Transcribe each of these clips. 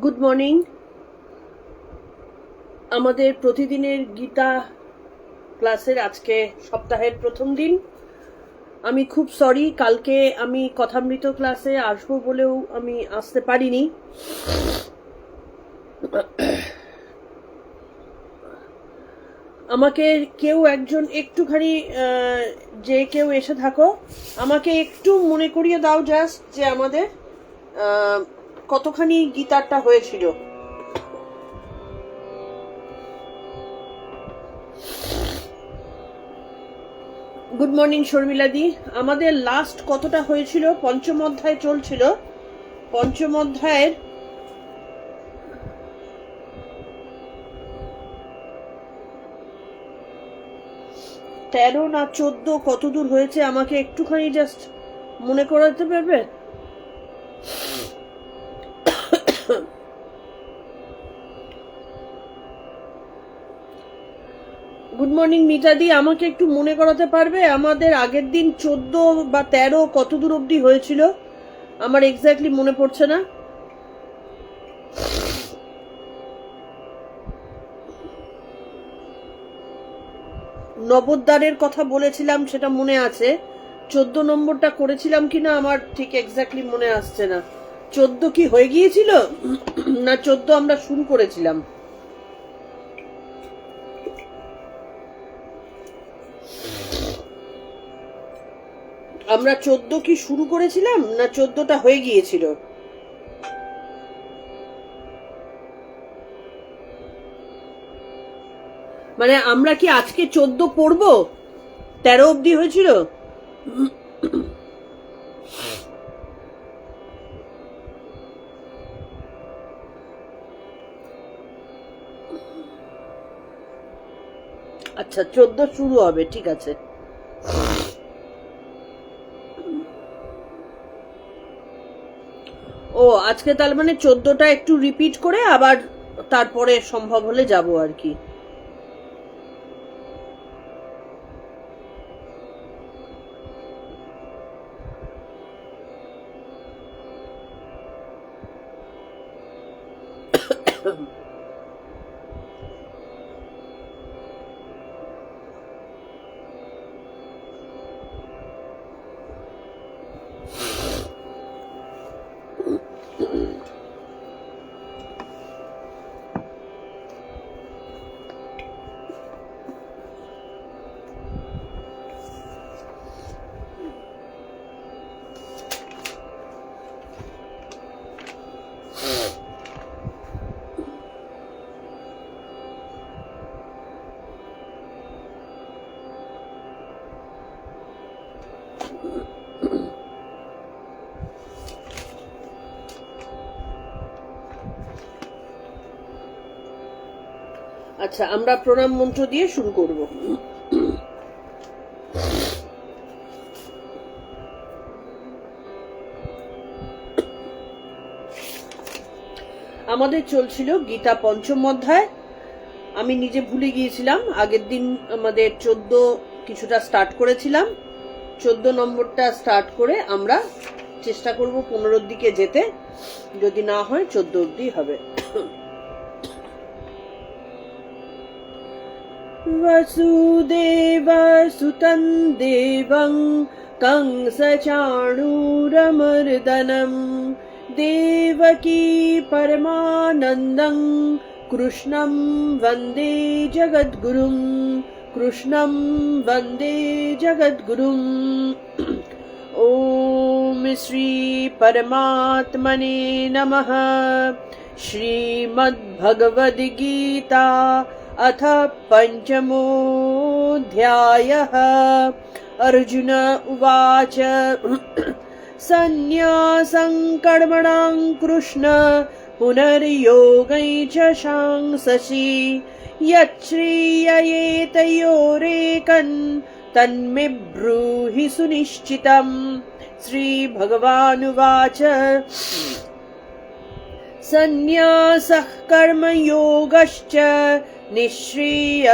Good morning. আমাদের প্রতিদিনের গীতা ক্লাসের আজকে সপ্তাহের প্রথম দিন। আমি খুব সরি, কালকে আমি কথামৃত ক্লাসে আসবো বলেও আমি আসতে পারিনি। আমাকে কেউ একজন একটুখানি যে কেউ এসে থাকো, আমাকে একটু মনে করিয়ে দাও জাস্ট যে আমাদের কতখানি গীতারটা হয়েছিল। গুড মর্নিং শর্মিলাদি। আমাদের লাস্ট কতটা হয়েছিল? পঞ্চম অধ্যায় চলছিল। পঞ্চম অধ্যায়ের 13 না 14 কত দূর হয়েছে আমাকে একটুখানি জাস্ট মনে করাতে পারবে? গুড মর্নিং মিতাদি, আমাকে একটু মনে করাতে পারবে আমাদের আগের দিন 14 বা 13 কত দূর অবধি হয়েছিল? আমার এক্স্যাক্টলি মনে পড়ছে না। নবদ্বারের কথা বলেছিলাম সেটা মনে আছে, 14 নম্বরটা করেছিলাম কিনা আমার ঠিক এক্স্যাক্টলি মনে আসছে না। 14 কি হয়ে গিয়েছিল না 14 আমরা শুরু করেছিলাম? আমরা 14 কি শুরু করেছিলাম না 14টা হয়ে গিয়েছিল? মানে আমরা কি আজকে 14 পড়বো? 13 অবধি হয়েছিল। আচ্ছা 14 শুরু হবে, ঠিক আছে। ও আজকে তাহলে মানে 14টা একটু রিপিট করে আবার তারপরে সম্ভব হলে যাব আর কি। আচ্ছা, আমরা প্রণাম মন্ত্র দিয়ে শুরু করব। আমাদের চলছিল গীতা পঞ্চম অধ্যায়। আমি নিজে ভুলে গিয়েছিলাম, আগের দিন আমাদের 14 কিছুটা স্টার্ট করেছিলাম। 14 নম্বরটা স্টার্ট করে আমরা চেষ্টা করব 15 দিকে যেতে, যদি না হয় 14 অবধি হবে। वसुदेव सुतं देवं कंसचाणूरमर्दनं देवकी परमानन्दं कृष्णं वन्दे जगद्गुरुं कृष्णं वन्दे जगद्गुरुम्। ॐ श्री परमात्मने नमः। श्रीमद्भगवद्गीता अथ पंचमोऽध्यायः। अर्जुन उवाच सन्न्यासं कर्मणां कृष्ण पुनर्योगं च शांससि यच्छ्रेययेतयोरेकन् तन्मे ब्रूहि सुनिश्चितम्। श्रीभगवानुवाच सन्न्यासः कर्मयोगश्च निःश्रेयस्करावुभौ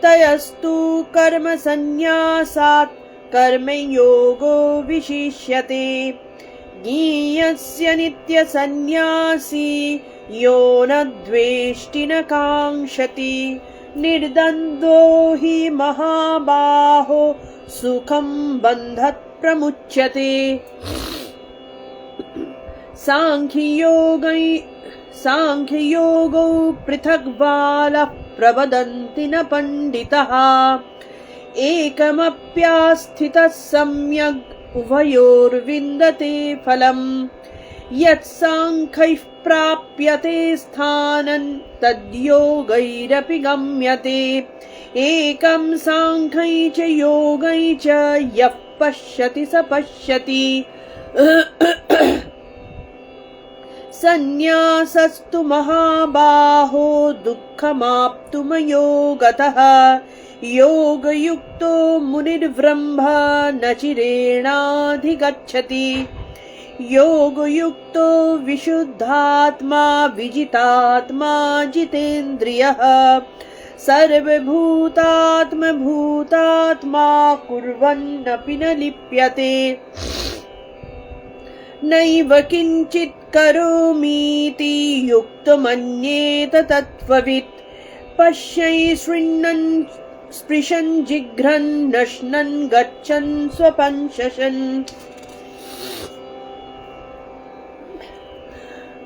तयस्तु कर्मसन्न्यासात् कर्मयोगो विशिष्यते। ज्ञेयस्य नित्य सन्न्यासी यो न द्वेष्टि न काङ्क्षति निर्द्वन्द्वो हि महाबाहो सुखं बन्धत् प्रमुच्यते सांख्ययोगौ पृथक् बालः प्रवदन्ति न पण्डितः एकमप्यास्थितः सम्यग् उभयोर्विन्दते फलम् यत् सांख्यैः प्राप्यते स्थानं तद्योगैरपि गम्यते एकं सांख्यै च योगै च यः पश्यति स पश्यति सन्न्यासस्तु महाबाहो दुःखमाप्तुमयो गतः योगयुक्तो मुनिर्ब्रह्म न चिरेणाधिगच्छति योगयुक्तो विशुद्धात्मा विजितात्मा जितेन्द्रियः सर्वभूतात्मा कुर्वन्नपि न लिप्यते नैव किञ्चित् करोमीति युक्तमन्येत तत्त्ववित् पश्यै शृण्वन् स्पृशन् जिघ्रन् नश्नन् गच्छन् स्वपन् शशन्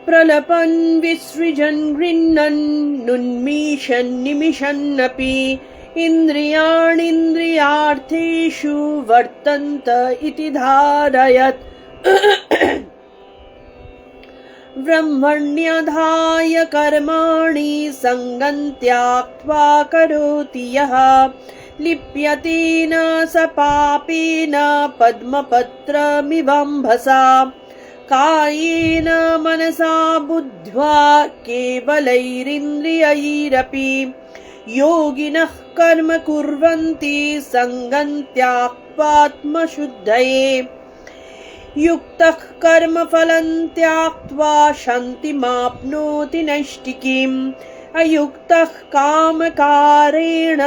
प्रलपन् विसृजन् गृह्णन् नुन्मीषन् निमिषन्नपि इन्द्रियाणीन्द्रियार्थेषु वर्तन्त इति धारयत् ब्रह्मण्याधाय कर्माणि सङ्गं त्यक्त्वा करोति यः लिप्यते न स पापेन पद्मपत्रमिवाम्भसा कायेन मनसा बुद्ध्वा केवलैरिन्द्रियैरपि योगिनः कर्म कुर्वन्ति सङ्गं त्यक्त्वात्मशुद्धये युक्तः कर्मफलं त्यक्त्वा शान्तिमाप्नोति नैष्टिकीम् अयुक्तः कामकारेण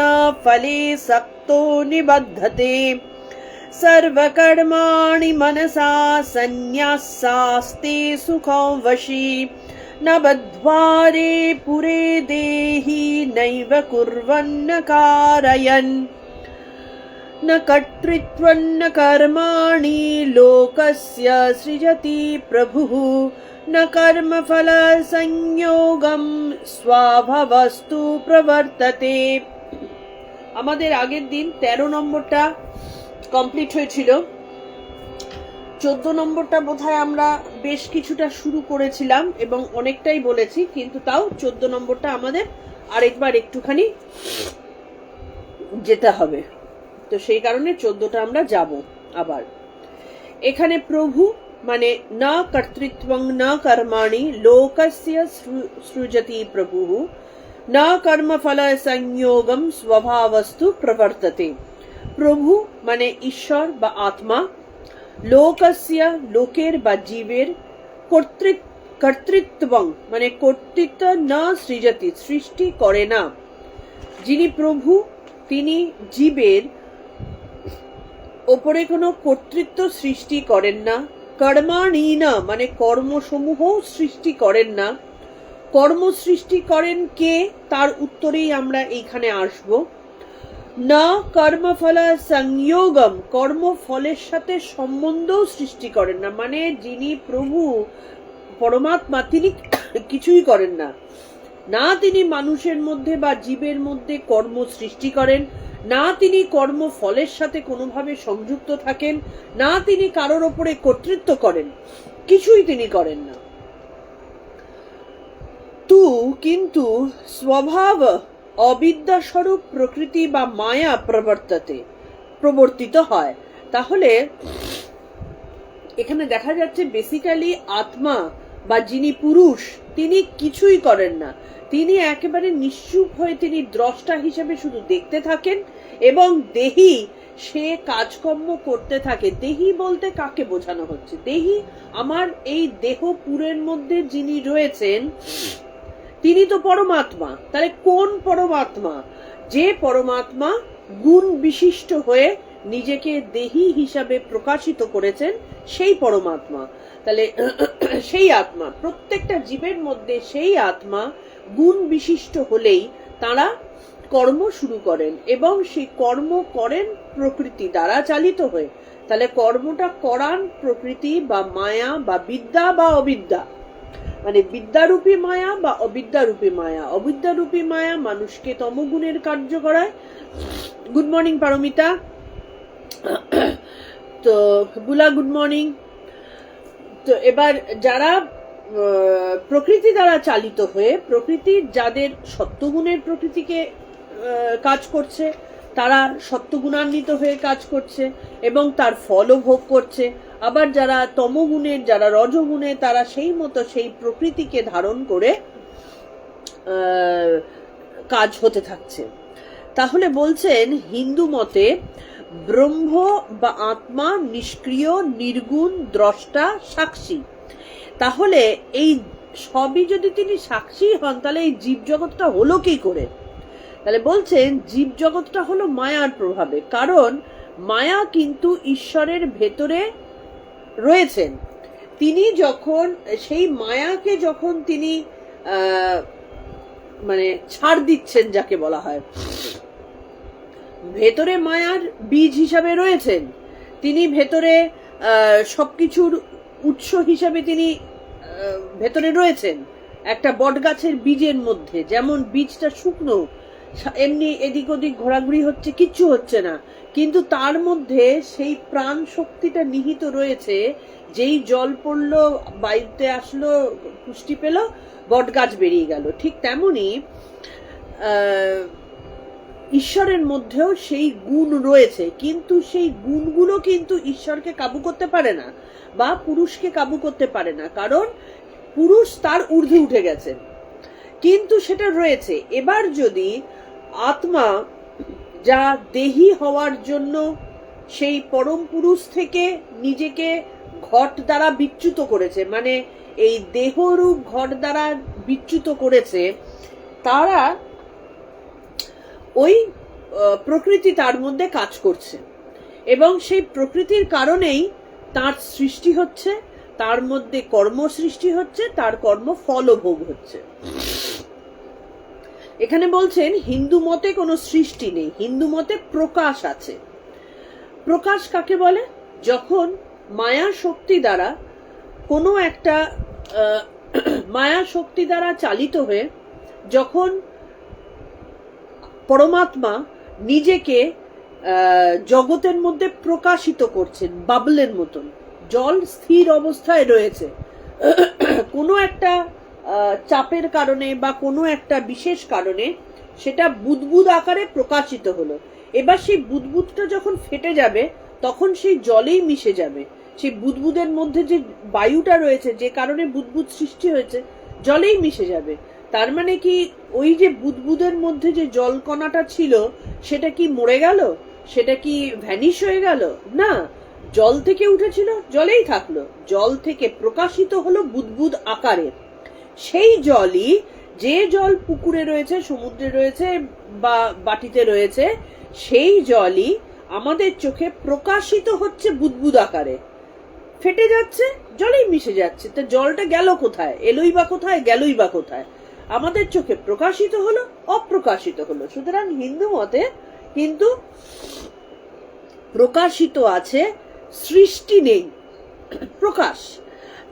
फले सक्तो निबध्यते सर्वकर्माणि मनसा सन्न्यासास्ते सुखं वशी न बद्ध्वारे पुरे देहि नैव कुर्वन्न कारयन् न कर्तृत्वं न कर्माणि लोकस्य सृजति प्रभुः न कर्मफलसंयोगं स्वभावस्तु प्रवर्तते। আমাদের আগের দিন 13 নম্বরটা কমপ্লিট হয়েছিল। 14 নম্বরটা বোধহয় আমরা বেশ কিছুটা শুরু করেছিলাম এবং অনেকটাই বলেছি, কিন্তু তাও 14 নম্বরটা আমাদের আরেকবার একটুখানি যেতে হবে, তো সেই কারণে 14টা আমরা যাব। আবার এখানে প্রভু মানে না কর্তৃত্বং না কর্মাণি লোকস্য সৃজতি প্রভুঃ না কর্মফল সংযোগম স্বভাবস্তু প্রবর্ততে। প্রভু মানে ঈশ্বর বা আত্মা, লোকস্য লোকের বা জীবের, কর্তৃত্বং মানে কর্তৃত্ব না সৃজতি সৃষ্টি করে না। যিনি প্রভু তিনি জীবের ওপরে কোনো কর্তৃত্ব সৃষ্টি করেন না। কর্মাণি না মানে কর্মসমূহ সৃষ্টি করেন না। কর্ম সৃষ্টি করেন কে, তার উত্তরেই আমরা এইখানে আসব। না কর্মফল সংযোগম কর্মফলের সাথে সম্বন্ধও সৃষ্টি করেন না, মানে যিনি প্রভু পরমাত্মা তিনি কিছুই করেন না। না তিনি মানুষের মধ্যে বা জীবের মধ্যে কর্ম সৃষ্টি করেন, না তিনি কর্ম ফলের সাথে কোনোভাবে সংযুক্ত থাকেন, না তিনি কারোর ওপরে কর্তৃত্ব করেন, কিছুই তিনি করেন না। কিন্তু স্বভাব অবিদ্যাস্বরূপ প্রকৃতি বা মায়া প্রবর্তিত হয়। তাহলে এখানে দেখা যাচ্ছে বেসিক্যালি আত্মা বা যিনি পুরুষ তিনি কিছুই করেন না, তিনি একেবারে নিশ্চুপ হয়ে তিনি দ্রষ্টা হিসেবে শুধু দেখতে থাকেন এবং দেহি সে কাজকর্ম করতে থাকে। দেহি বলতে কাকে বোঝানো হচ্ছে? দেহি আমার এই দেহ পুরের মধ্যে যিনি রয়েছেন তিনি তো পরমাত্মা। তাহলে কোন পরমাত্মা? যে পরমাত্মা গুণ বিশিষ্ট হয়ে নিজেকে দেহি হিসাবে প্রকাশিত করেছেন সেই পরমাত্মা। তাহলে সেই আত্মা, প্রত্যেকটা জীবের মধ্যে সেই আত্মা গুণ বিশিষ্ট হলেই তারা কর্ম শুরু করেন এবং সেই কর্ম করেন প্রকৃতি দ্বারা চালিত হয়ে। তাহলে কর্মটা করান প্রকৃতি বা মায়া বা বিদ্যা বা অবিদ্যা, মানে বিদ্যারূপী মায়া বা অবিদ্যারূপী মায়া। অবিদ্যারূপী মায়া মানুষকে তমগুণের কার্য করায়। Good morning Paromita. তো বুলা গুড মর্নিং। তো এবার যারা প্রকৃতি দ্বারা চালিত হয়ে, প্রকৃতির যাদের সত্যগুণের প্রকৃতিকে কাজ করছে, তারা সত্যগুণান্বিত হয়ে কাজ করছে এবং তার ফলও ভোগ করছে। আবার যারা তমগুণের, যারা রজগুণে, তারা সেই মতো সেই প্রকৃতিকে ধারণ করে কাজ হতে থাকছে। তাহলে বলছেন হিন্দু মতে ব্রহ্ম বা আত্মা নিষ্ক্রিয়, নির্গুণ, দ্রষ্টা, সাক্ষী। তাহলে এই সবই যদি তিনি সাক্ষী হন, তাহলে এই জীব জগৎটা হলো কি করে? তাহলে বলছেন জীব জগৎটা হলো মায়ার প্রভাবে, কারণ মায়া কিন্তু ঈশ্বরের ভেতরে রয়েছেন। তিনি যখন সেই মায়াকে যখন তিনি মানে ছাড় দিচ্ছেন, যাকে বলা হয়, ভেতরে মায়ার বীজ হিসাবে রয়েছেন তিনি, ভেতরে সবকিছুর উৎস হিসাবে তিনি ভেতরে রয়েছেন। একটা বট গাছের বীজের মধ্যে যেমন বীজটা শুকনো, এমনি এদিক ওদিক ঘোরাঘুরি হচ্ছে, কিচ্ছু হচ্ছে না, কিন্তু তার মধ্যে সেই প্রাণ শক্তিটা নিহিত রয়েছে। যেই জল পড়লো, বায়ুতে আসলো, পুষ্টি পেল, বট গাছ বেরিয়ে গেল। ঠিক তেমনি ঈশ্বরের মধ্যেও সেই গুণ রয়েছে, কিন্তু সেই গুণগুলো কিন্তু ঈশ্বরকে কাবু করতে পারে না বা পুরুষকে কাবু করতে পারে না, কারণ পুরুষ তার ঊর্ধ্বে উঠে গেছেন, কিন্তু সেটা রয়েছে। এবার যদি আত্মা যা দেহি হওয়ার জন্য সেই পরম পুরুষ থেকে নিজেকে ঘট দ্বারা বিচ্যুত করেছে, মানে এই দেহরূপ ঘট দ্বারা বিচ্যুত করেছে, তারা ওই প্রকৃতি তার মধ্যে কাজ করছে এবং সেই প্রকৃতির কারণেই তার সৃষ্টি হচ্ছে, তার মধ্যে কর্ম সৃষ্টি হচ্ছে, তার কর্ম ফলও ভোগ হচ্ছে। এখানে বলছেন হিন্দু মতে কোনো সৃষ্টি নেই, হিন্দু মতে প্রকাশ আছে। প্রকাশ কাকে বলে? যখন মায়া শক্তি দ্বারা কোনো একটা মায়া শক্তি দ্বারা চালিত হয়ে যখন পরমাত্মা নিজেকে জগতের মধ্যে প্রকাশিত করছেন, বাবলের মতন। জল স্থির অবস্থায় রয়েছে, কোনো একটা চাপের কারণে বা কোনো একটা বিশেষ কারণে সেটা বুদবুদ আকারে প্রকাশিত হলো। এবার সেই বুদবুদটা যখন ফেটে যাবে, তখন সেই জলেই মিশে যাবে। সেই বুদবুদের মধ্যে যে বায়ুটা রয়েছে, যে কারণে বুদবুদ সৃষ্টি হয়েছে, জলেই মিশে যাবে। তার মানে কি ওই যে বুদবুদের মধ্যে যে জলকণাটা ছিল, সেটা কি মরে গেল? সেটা কি ভ্যানিশ হয়ে গেল? না, জল থেকে উঠেছিল, জলেই থাকলো। জল থেকে প্রকাশিত হলো বুদবুদ আকারে। সেই জলই, যে জল পুকুরে রয়েছে, সমুদ্রে রয়েছে বা বাটিতে রয়েছে, সেই জলই আমাদের চোখে প্রকাশিত হচ্ছে বুদবুদ আকারে, ফেটে যাচ্ছে, জলেই মিশে যাচ্ছে। তা জলটা গেল কোথায়? এলোই বা কোথায়, গেলই বা কোথায়? আমাদের চোখে প্রকাশিত হলো, অপ্রকাশিত হলো। সুতরাং হিন্দু মতে কিন্তু প্রকাশিত আছে, সৃষ্টি নেই, প্রকাশ।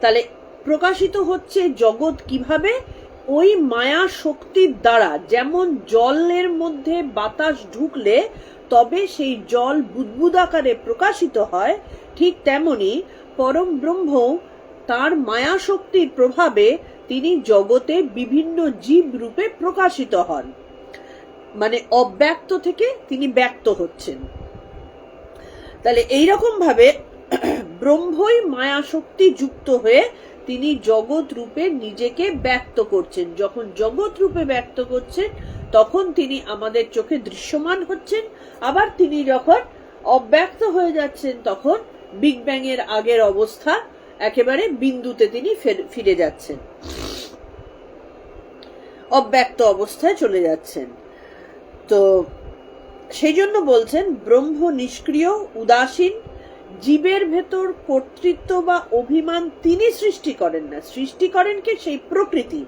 তাহলে প্রকাশিত হচ্ছে জগৎ কিভাবে? ওই মায়া শক্তির দ্বারা। যেমন জলের মধ্যে বাতাস ঢুকলে তবে সেই জল বুদবুদ আকারে প্রকাশিত হয়, ঠিক তেমনি পরম ব্রহ্ম তার মায়া শক্তির প্রভাবে তিনি জগতে বিভিন্ন জীব রূপে প্রকাশিত হন, মানে অব্যক্ত থেকে তিনি ব্যক্ত হচ্ছেন। তাহলে এইরকম ভাবে ব্রহ্মই মায়া শক্তি যুক্ত হয়ে তিনি জগৎ রূপে নিজেকে ব্যক্ত করছেন। যখন জগৎ রূপে ব্যক্ত করছেন, তখন তিনি আমাদের চোখে দৃশ্যমান হচ্ছেন। আবার তিনি যখন অব্যক্ত হয়ে যাচ্ছেন, তখন বিগ ব্যাং এর আগের অবস্থা, একেবারে বিন্দুতে তিনি ফিরে যাচ্ছেন, অব্যক্ত অবস্থায় চলে যাচ্ছেন। তো সেই জন্য বলছেন ব্রহ্ম নিষ্ক্রিয় উদাসীন, জীবের ভেতর কর্তৃত্ব বা অভিমান তিনি সৃষ্টি করেন না, সৃষ্টি করেন কে? সেই প্রকৃতি।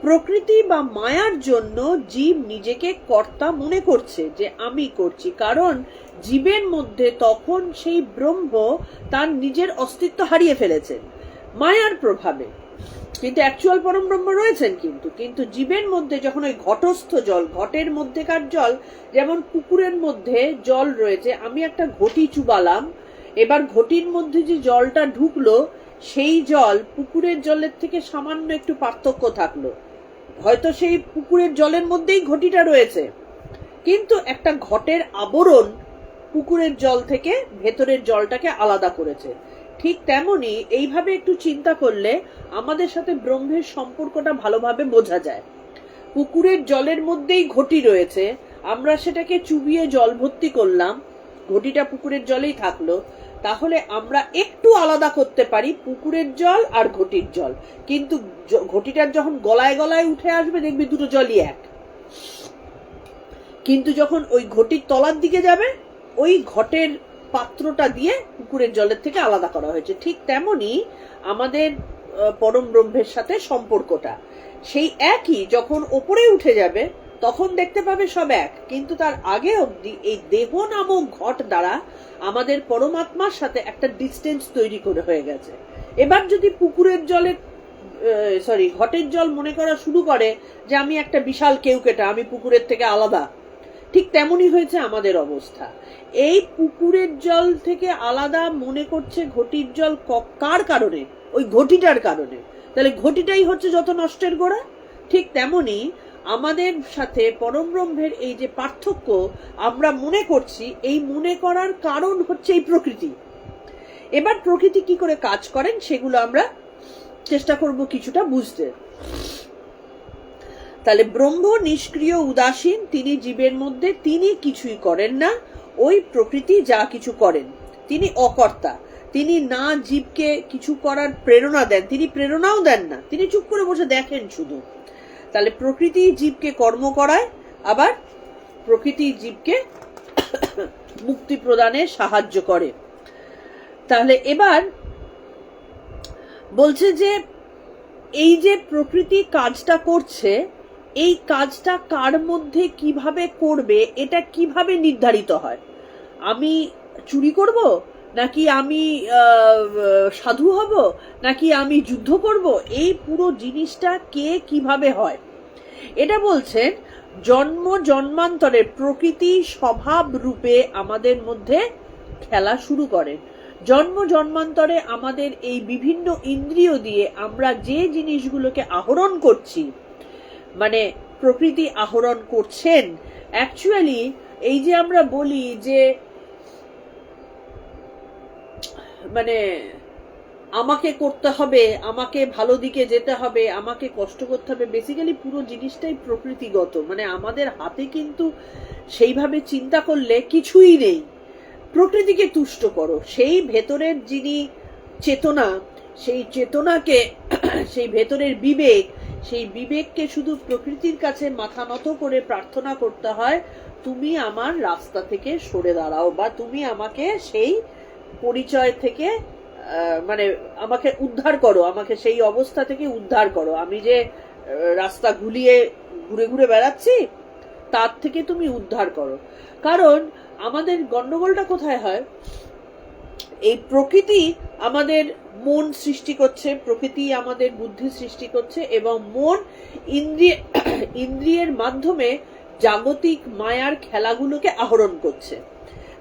প্রকৃতি বা মায়ার জন্য জীব নিজেকে কর্তা মনে করছে যে আমি করছি, কারণ জীবের মধ্যে তখন সেই ব্রহ্ম তার নিজের অস্তিত্ব হারিয়ে ফেলেছেন মায়ার প্রভাবে। কিন্তু অ্যাকচুয়াল পরম ব্রহ্ম রয়েছেন, কিন্তু জীবের মধ্যে যখন ওই ঘটস্থ জল, ঘটের মধ্যেকার জল, যেমন পুকুরের মধ্যে জল রয়েছে, আমি একটা ঘটি চুবালাম, এবার ঘটির মধ্যে যে জলটা ঢুকলো সেই জল পুকুরের জলের থেকে সামান্য একটু পার্থক্য থাকলো, হয়তো সেই পুকুরের জলের মধ্যেই ঘটিটা রয়েছে, কিন্তু একটা ঘটের আবরণ পুকুরের জল থেকে ভেতরের জলটাকে আলাদা করেছে। ঠিক তেমনি এইভাবে একটু চিন্তা করলে আমাদের সাথে ব্রহ্মের সম্পর্কটা ভালোভাবে বোঝা যায়। পুকুরের জলের মধ্যেই ঘটি রয়েছে, আমরা সেটাকে চুবিয়ে জল ভর্তি করলাম, ঘটিটা পুকুরের জলেই থাকলো, তাহলে আমরা একটু আলাদা করতে পারি পুকুরের জল আর ঘটির জল, কিন্তু ঘটিটার যখন গলায় গলায় উঠে আসবে দেখবি দুটো জলই এক। কিন্তু যখন ওই ঘটির তলার দিকে যাবে, ওই ঘটের পাত্রটা দিয়ে পুকুরের জলের থেকে আলাদা করা হয়েছে। ঠিক তেমনি আমাদের পরম ব্রহ্মের সাথে সম্পর্কটা সেই একই, যখন ওপরে উঠে যাবে তখন দেখতে পাবে সব এক, কিন্তু তার আগে অবধি এই দেহ নামক ঘট দ্বারা আমাদের পরমাত্মার সাথে একটা ডিস্টেন্স তৈরি করে হয়ে গেছে। এবার যদি পুকুরের জলের ঘটের জল মনে করা শুরু করে যে আমি একটা বিশাল কেউকেটা, আমি পুকুরের থেকে আলাদা, ঠিক তেমনই হয়েছে আমাদের অবস্থা। এই পুকুরের জল থেকে আলাদা মনে করছে ঘটির জল, কার কারণে? ওই ঘটিটার কারণে। তাহলে ঘটিটাই হচ্ছে যত নষ্টের গোড়া। ঠিক তেমনি আমাদের সাথে পরম ব্রহ্মের এই যে পার্থক্য আমরা মনে করছি, এই মনে করার কারণ হচ্ছে এই প্রকৃতি। এবার প্রকৃতি কি করে কাজ করেন সেগুলো আমরা চেষ্টা করব কিছুটা বুঝতে। তাহলে ব্রহ্ম নিষ্ক্রিয় উদাসীন, তিনি জীবের মধ্যে তিনি কিছুই করেন না, ওই প্রকৃতি যা কিছু করেন। তিনি অকর্তা, তিনি না জীবকে কিছু করার প্রেরণা দেন, তিনি প্রেরণাও দেন না, তিনি চুপ করে বসে দেখেন শুধু। তাহলে প্রকৃতি জীবকে কর্ম করায়, আবার প্রকৃতি জীবকে মুক্তি প্রদানে সাহায্য করে। তাহলে এবার বলছে যে এই যে প্রকৃতি কাজটা করছে, এই কাজটা কার মধ্যে কিভাবে করবে এটা কিভাবে নির্ধারিত হয়? আমি চুরি করব, নাকি আমি সাধু হব, নাকি আমি যুদ্ধ করব, এই পুরো জিনিসটা কে কিভাবে হয় এটা বলছেন জন্ম জন্মান্তরে প্রকৃতি স্বভাব রূপে আমাদের মধ্যে খেলা শুরু করেন। জন্ম জন্মান্তরে আমাদের এই বিভিন্ন ইন্দ্রিয় দিয়ে আমরা যে জিনিসগুলোকে আহরণ করছি, মানে প্রকৃতি আহরণ করছেন। অ্যাকচুয়ালি এই যে আমরা বলি যে মানে আমাকে করতে হবে, আমাকে ভালো দিকে যেতে হবে, আমাকে কষ্ট করতে হবে, বেসিক্যালি পুরো জিনিসটাই প্রকৃতিগত। মানে আমাদের হাতে কিন্তু সেইভাবে চিন্তা করলে কিছুই নেই। প্রকৃতিকে তুষ্ট করো, সেই ভেতরের যিনি চেতনা, সেই চেতনাকে, সেই ভেতরের বিবেক, সেই বিবেককে শুধু প্রকৃতির কাছে মাথা নত করে প্রার্থনা করতে হয়, তুমি আমার রাস্তা থেকে সরে দাঁড়াও, বা তুমি আমাকে সেই পরিচয় থেকে মানে আমাকে উদ্ধার করো, আমাকে সেই অবস্থা থেকে উদ্ধার করো, আমি যে রাস্তা ঘুরিয়ে ঘুরে ঘুরে বেড়াচ্ছি তার থেকে তুমি উদ্ধার করো। কারণ আমাদের গন্ডগোলটা কোথায় হয়? এই প্রকৃতি আমাদের মন সৃষ্টি করছে, প্রকৃতি আমাদের বুদ্ধি সৃষ্টি করছে, এবং মন ইন্দ্রিয়ের মাধ্যমে জাগতিক মায়ার খেলাগুলোকে আহরণ করছে।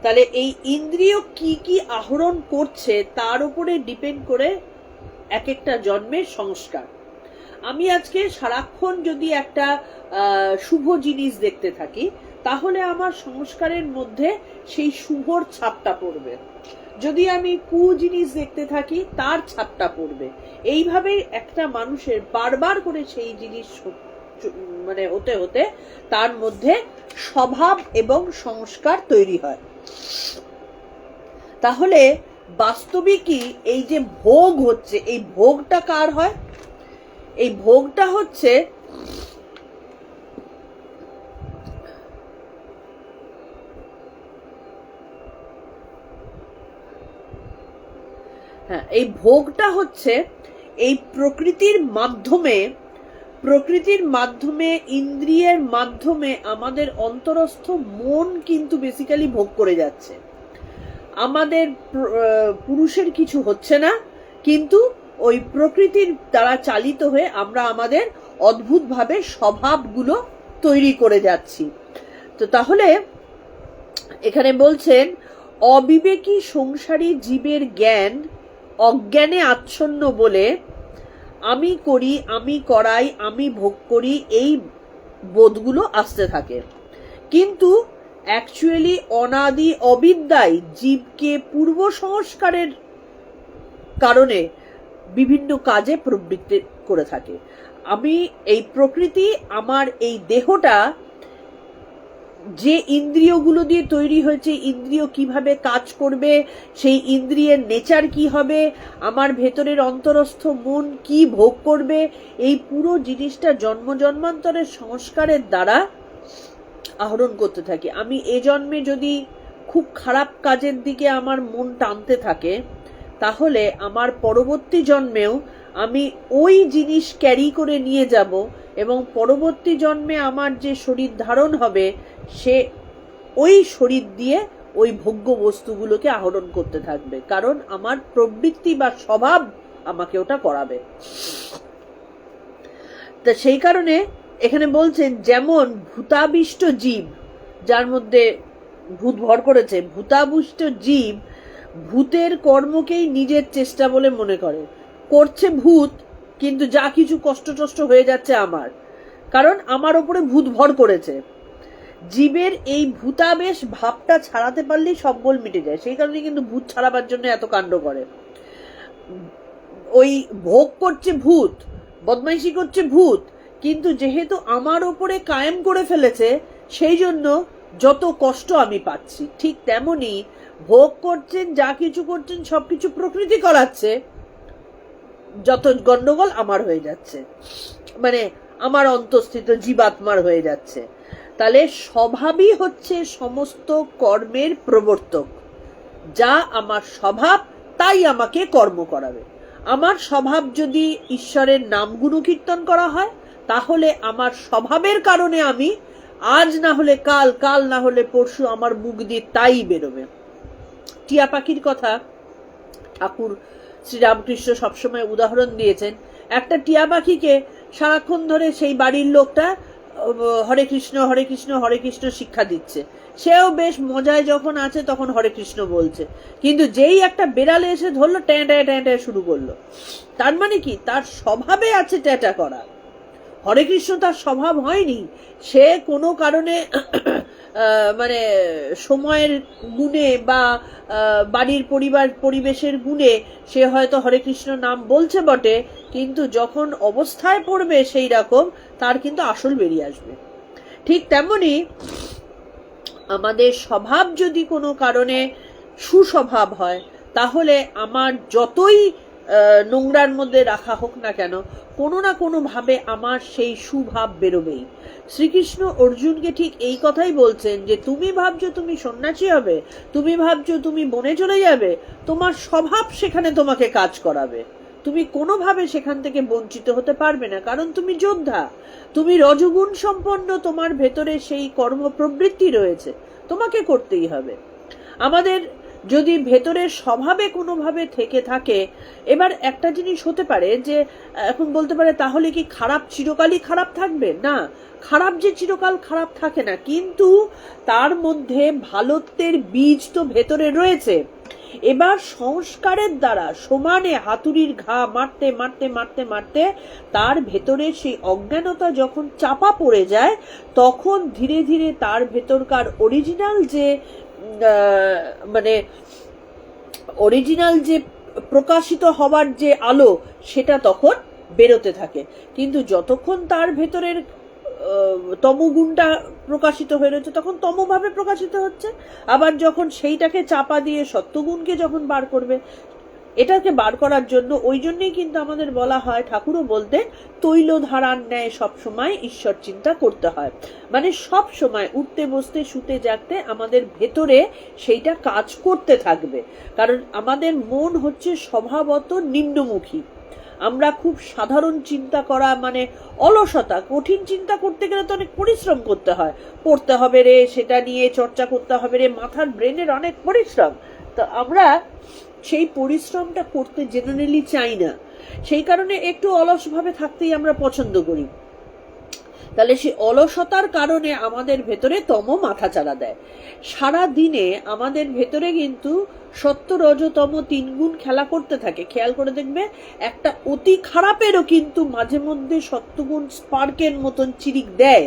তাহলে এই ইন্দ্রিয় কি কি আহরণ করছে তার উপরে ডিপেন্ড করে এক একটা জন্মের সংস্কার। আমি আজকে সারাক্ষণ যদি একটা শুভ জিনিস দেখতে থাকি, তাহলে আমার সংস্কারের মধ্যে সেই শুভর ছাপটা পড়বে। যদি আমি কু জিনিস দেখতে থাকি তার ছাপটা পড়বে। এইভাবেই একটা মানুষের বারবার করে সেই জিনিস মানে হতে হতে তার মধ্যে স্বভাব এবং সংস্কার তৈরি হয়। তাহলে বাস্তবিকই এই যে ভোগ হচ্ছে, এই ভোগটা কার হয়? এই ভোগটা হচ্ছে হ্যাঁ, এই ভোগটা হচ্ছে এই প্রকৃতির মাধ্যমে ইন্দ্রিয়ের মাধ্যমে আমাদের অন্তরস্থ মন কিন্তু বেসিক্যালি ভোগ করে যাচ্ছে। আমাদের পুরুষের কিছু হচ্ছে না, কিন্তু ওই প্রকৃতির দ্বারা চালিত হয়ে আমরা আমাদের অদ্ভুতভাবে স্বভাবগুলো তৈরি করে যাচ্ছি। তো তাহলে এখানে বলছেন, অবিবেকী সংসারী জীবের জ্ঞান অজ্ঞানে আচ্ছন্ন বলে আমি করি, আমি করাই, আমি ভোগ করি, এই বোধগুলো আসতে থাকে। কিন্তু অ্যাকচুয়ালি অনাদি অবিদ্যায় জীবকে পূর্ব সংস্কারের কারণে বিভিন্ন কাজে প্রবৃত্তি করে থাকে। আমি এই প্রকৃতি, আমার এই দেহটা যে ইন্দ্রিয়গুলো দিয়ে তৈরি হয়েছে, ইন্দ্রিয় কিভাবে কাজ করবে, সেই ইন্দ্রিয়ের নেচার কি হবে, আমার ভেতরের অন্তরস্থ মন কি ভোগ করবে, এই পুরো জিনিসটা জন্ম জন্মান্তরের সংস্কারের দ্বারা আহরণ করতে থাকি। আমি এ জন্মে যদি খুব খারাপ কাজের দিকে আমার মন টানতে থাকে, তাহলে আমার পরবর্তী জন্মেও আমি ওই জিনিস ক্যারি করে নিয়ে যাব, এবং পরবর্তী জন্মে আমার যে শরীর ধারণ হবে, সে ওই শরীর দিয়ে ওই ভোগ্য বস্তুগুলোকে আহরণ করতে থাকবে, কারণ আমার প্রবৃত্তি বা স্বভাব আমাকে ওটা করাবে। তা সেই কারণে এখানে বলছেন, যেমন ভূতাবিষ্ট জীব, যার মধ্যে ভূত ভর করেছে, ভূতাবিষ্ট জীব ভূতের কর্মকেই নিজের চেষ্টা বলে মনে করে, করছে ভূত, কিন্তু যা কিছু কষ্ট টষ্ট হয়ে যাচ্ছে আমার, কারণ আমার ওপরে ভূত ভর করেছে। জীবের এই ভূতাবেশ ভাবটা ছাড়াতে পারলেই সব গোল মিটে যায়। সেই কারণে কিন্তু ভূত ছাড়াবার জন্য এত কাণ্ড করে। ওই ভোগ করছে ভূত, বদমাইশি করছে ভূত, কিন্তু যেহেতু আমার ওপরে কায়েম করে ফেলেছে, সেই জন্য যত কষ্ট আমি পাচ্ছি। ঠিক তেমনি ভোগ করছেন, যা কিছু করছেন, সবকিছু প্রকৃতি করাচ্ছে, যত গন্ডগোল আমার হয়ে যাচ্ছে, মানে আমার অন্তঃস্থিত জীবাত্মার হয়ে যাচ্ছে। তাহলে স্বভাবই হচ্ছে সমস্ত কর্মের প্রবর্তক। যা আমার স্বভাব, তাই আমাকে কর্ম করাবে। আমার স্বভাব যদি ঈশ্বরের নাম গুণ কীর্তন করা হয়, তাহলে আমার স্বভাবের কারণে আমি আজ না হলে কাল, কাল না হলে পরশু আমার মুখ দিয়ে তাই বেরোবে। টিয়া পাখির কথা ঠাকুর শ্রীরামকৃষ্ণ সবসময় উদাহরণ দিয়েছেন। একটা টিয়া পাখিকে সারাক্ষণ ধরে সেই বাড়ির লোকটা হরে কৃষ্ণ হরে কৃষ্ণ হরে কৃষ্ণ শিক্ষা দিচ্ছে, সেও বেশ মজায় যখন আছে তখন হরে কৃষ্ণ বলছে, কিন্তু যেই একটা বেড়ালে এসে ধরলো, ট্যাঁ ট্যাঁ ট্যাঁ ট্যাঁ শুরু করলো। তার মানে কি, তার স্বভাবে আছে ট্যাটা করা। হরে কৃষ্ণ তার স্বভাব হয়নি, সে কোনো কারণে মানে সময়ের গুণে বা বাড়ির পরিবেশের গুণে সে হয়তো হরে কৃষ্ণ নাম বলছে বটে, কিন্তু যখন অবস্থায় পড়বে সেই রকম, তার কিন্তু আসল বেরিয়ে আসবে। ঠিক তেমনি আমাদের স্বভাব যদি কোনো কারণে সুস্বভাব হয়, তাহলে আমার যতই নোংরার মধ্যে রাখা হোক না কেন, কোনো না কোনো ভাবে আমার সেই সুভাব বেরোবেই। শ্রীকৃষ্ণ অর্জুনকে ঠিক এই কথাই বলছেন যে, তুমি ভাবছো তুমি সন্ন্যাসী হবে, তুমি ভাবছো তুমি বনে চলে যাবে, তোমার স্বভাব সেখানে তোমাকে কাজ করাবে। তুমি কোনোভাবে সেখান থেকে বঞ্চিত হতে পারবে না, কারণ তুমি যোদ্ধা, তুমি রজগুণ সম্পন্ন, তোমার ভেতরে সেই কর্ম প্রবৃত্তি রয়েছে, তোমাকে করতেই হবে। আমাদের যদি ভেতরের স্বভাবে কোনোভাবে থেকে থাকে, এবার একটা জিনিস হতে পারে যে এখন বলতে পারে, তাহলে কি খারাপ চিরকালই খারাপ থাকবে? না, খারাপ যে চিরকাল খারাপ থাকে না, কিন্তু তার মধ্যে ভালোত্বের বীজ তো ভেতরে রয়েছে। এবার সংস্কারের দ্বারা সমানে হাতুড়ির ঘা মারতে মারতে মারতে মারতে তার ভেতরে সেই অজ্ঞানতা যখন চাপা পড়ে যায়, তখন ধীরে ধীরে তার ভেতরকার অরিজিনাল যে মানে অরিজিনাল যে প্রকাশিত হবার যে আলো, সেটা তখন বেরোতে থাকে। কিন্তু যতক্ষণ তার ভেতরের তমগুণটা প্রকাশিত হয়ে রয়েছে, তখন তমভাবে প্রকাশিত হচ্ছে। আবার যখন সেইটাকে চাপা দিয়ে সত্যগুণকে যখন বার করবে, এটাকে বার করার জন্য, ওই জন্যই কিন্তু আমাদের বলা হয়, ঠাকুরও বলতেন, তৈল ধারার ন্যায় সবসময় ঈশ্বর চিন্তা করতে হয়। মানে সব সময় উঠতে বসতে শুতে জাগতে আমাদের ভেতরে সেইটা কাজ করতে থাকবে। কারণ আমাদের মন হচ্ছে স্বভাবত নিম্নমুখী। আমরা খুব সাধারণ চিন্তা করা মানে অলসতা, কঠিন চিন্তা করতে গেলে তো অনেক পরিশ্রম করতে হয়, পড়তে হবে রে, সেটা নিয়ে চর্চা করতে হবে রে, মাথার ব্রেনের অনেক পরিশ্রম। তো আমরা সেই পরিশ্রমটা করতে জেনারেলি চাই না, সেই কারণে একটু অলসভাবে থাকতেই আমরা পছন্দ করি। তাহলে সেই অলসতার কারণে আমাদের ভেতরে তম মাথাচাড়া দেয়। সারা দিনে আমাদের ভেতরে কিন্তু সত্য রজতম 3 গুণ খেলা করতে থাকে। খেয়াল করে দেখবে, একটা অতি খারাপেরও কিন্তু মাঝে মধ্যে সত্যগুণ স্পার্কের মতন চিরিক দেয়,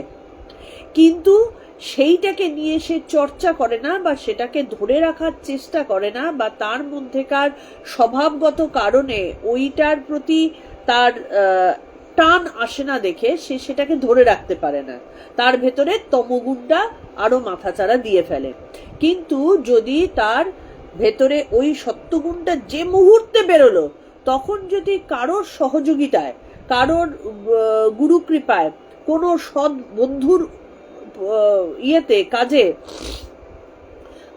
কিন্তু সেইটাকে নিয়ে সে চর্চা করে না, বা সেটাকে ধরে রাখার চেষ্টা করে না, বা তার মধ্যেকার স্বভাবগত কারণে ওইটার প্রতি তার টান আসে না দেখে সে সেটাকে ধরে রাখতে পারে না, তার ভেতরে তমগুণটা আরো মাথাচাড়া দিয়ে ফেলে। কিন্তু যদি তার ভেতরে ওই সত্যগুণটা যে মুহূর্তে বেরোলো, তখন যদি কারোর সহযোগিতায়, কারোর গুরু কৃপায়, কোনো সৎ বন্ধুর ইয়েতে কাজে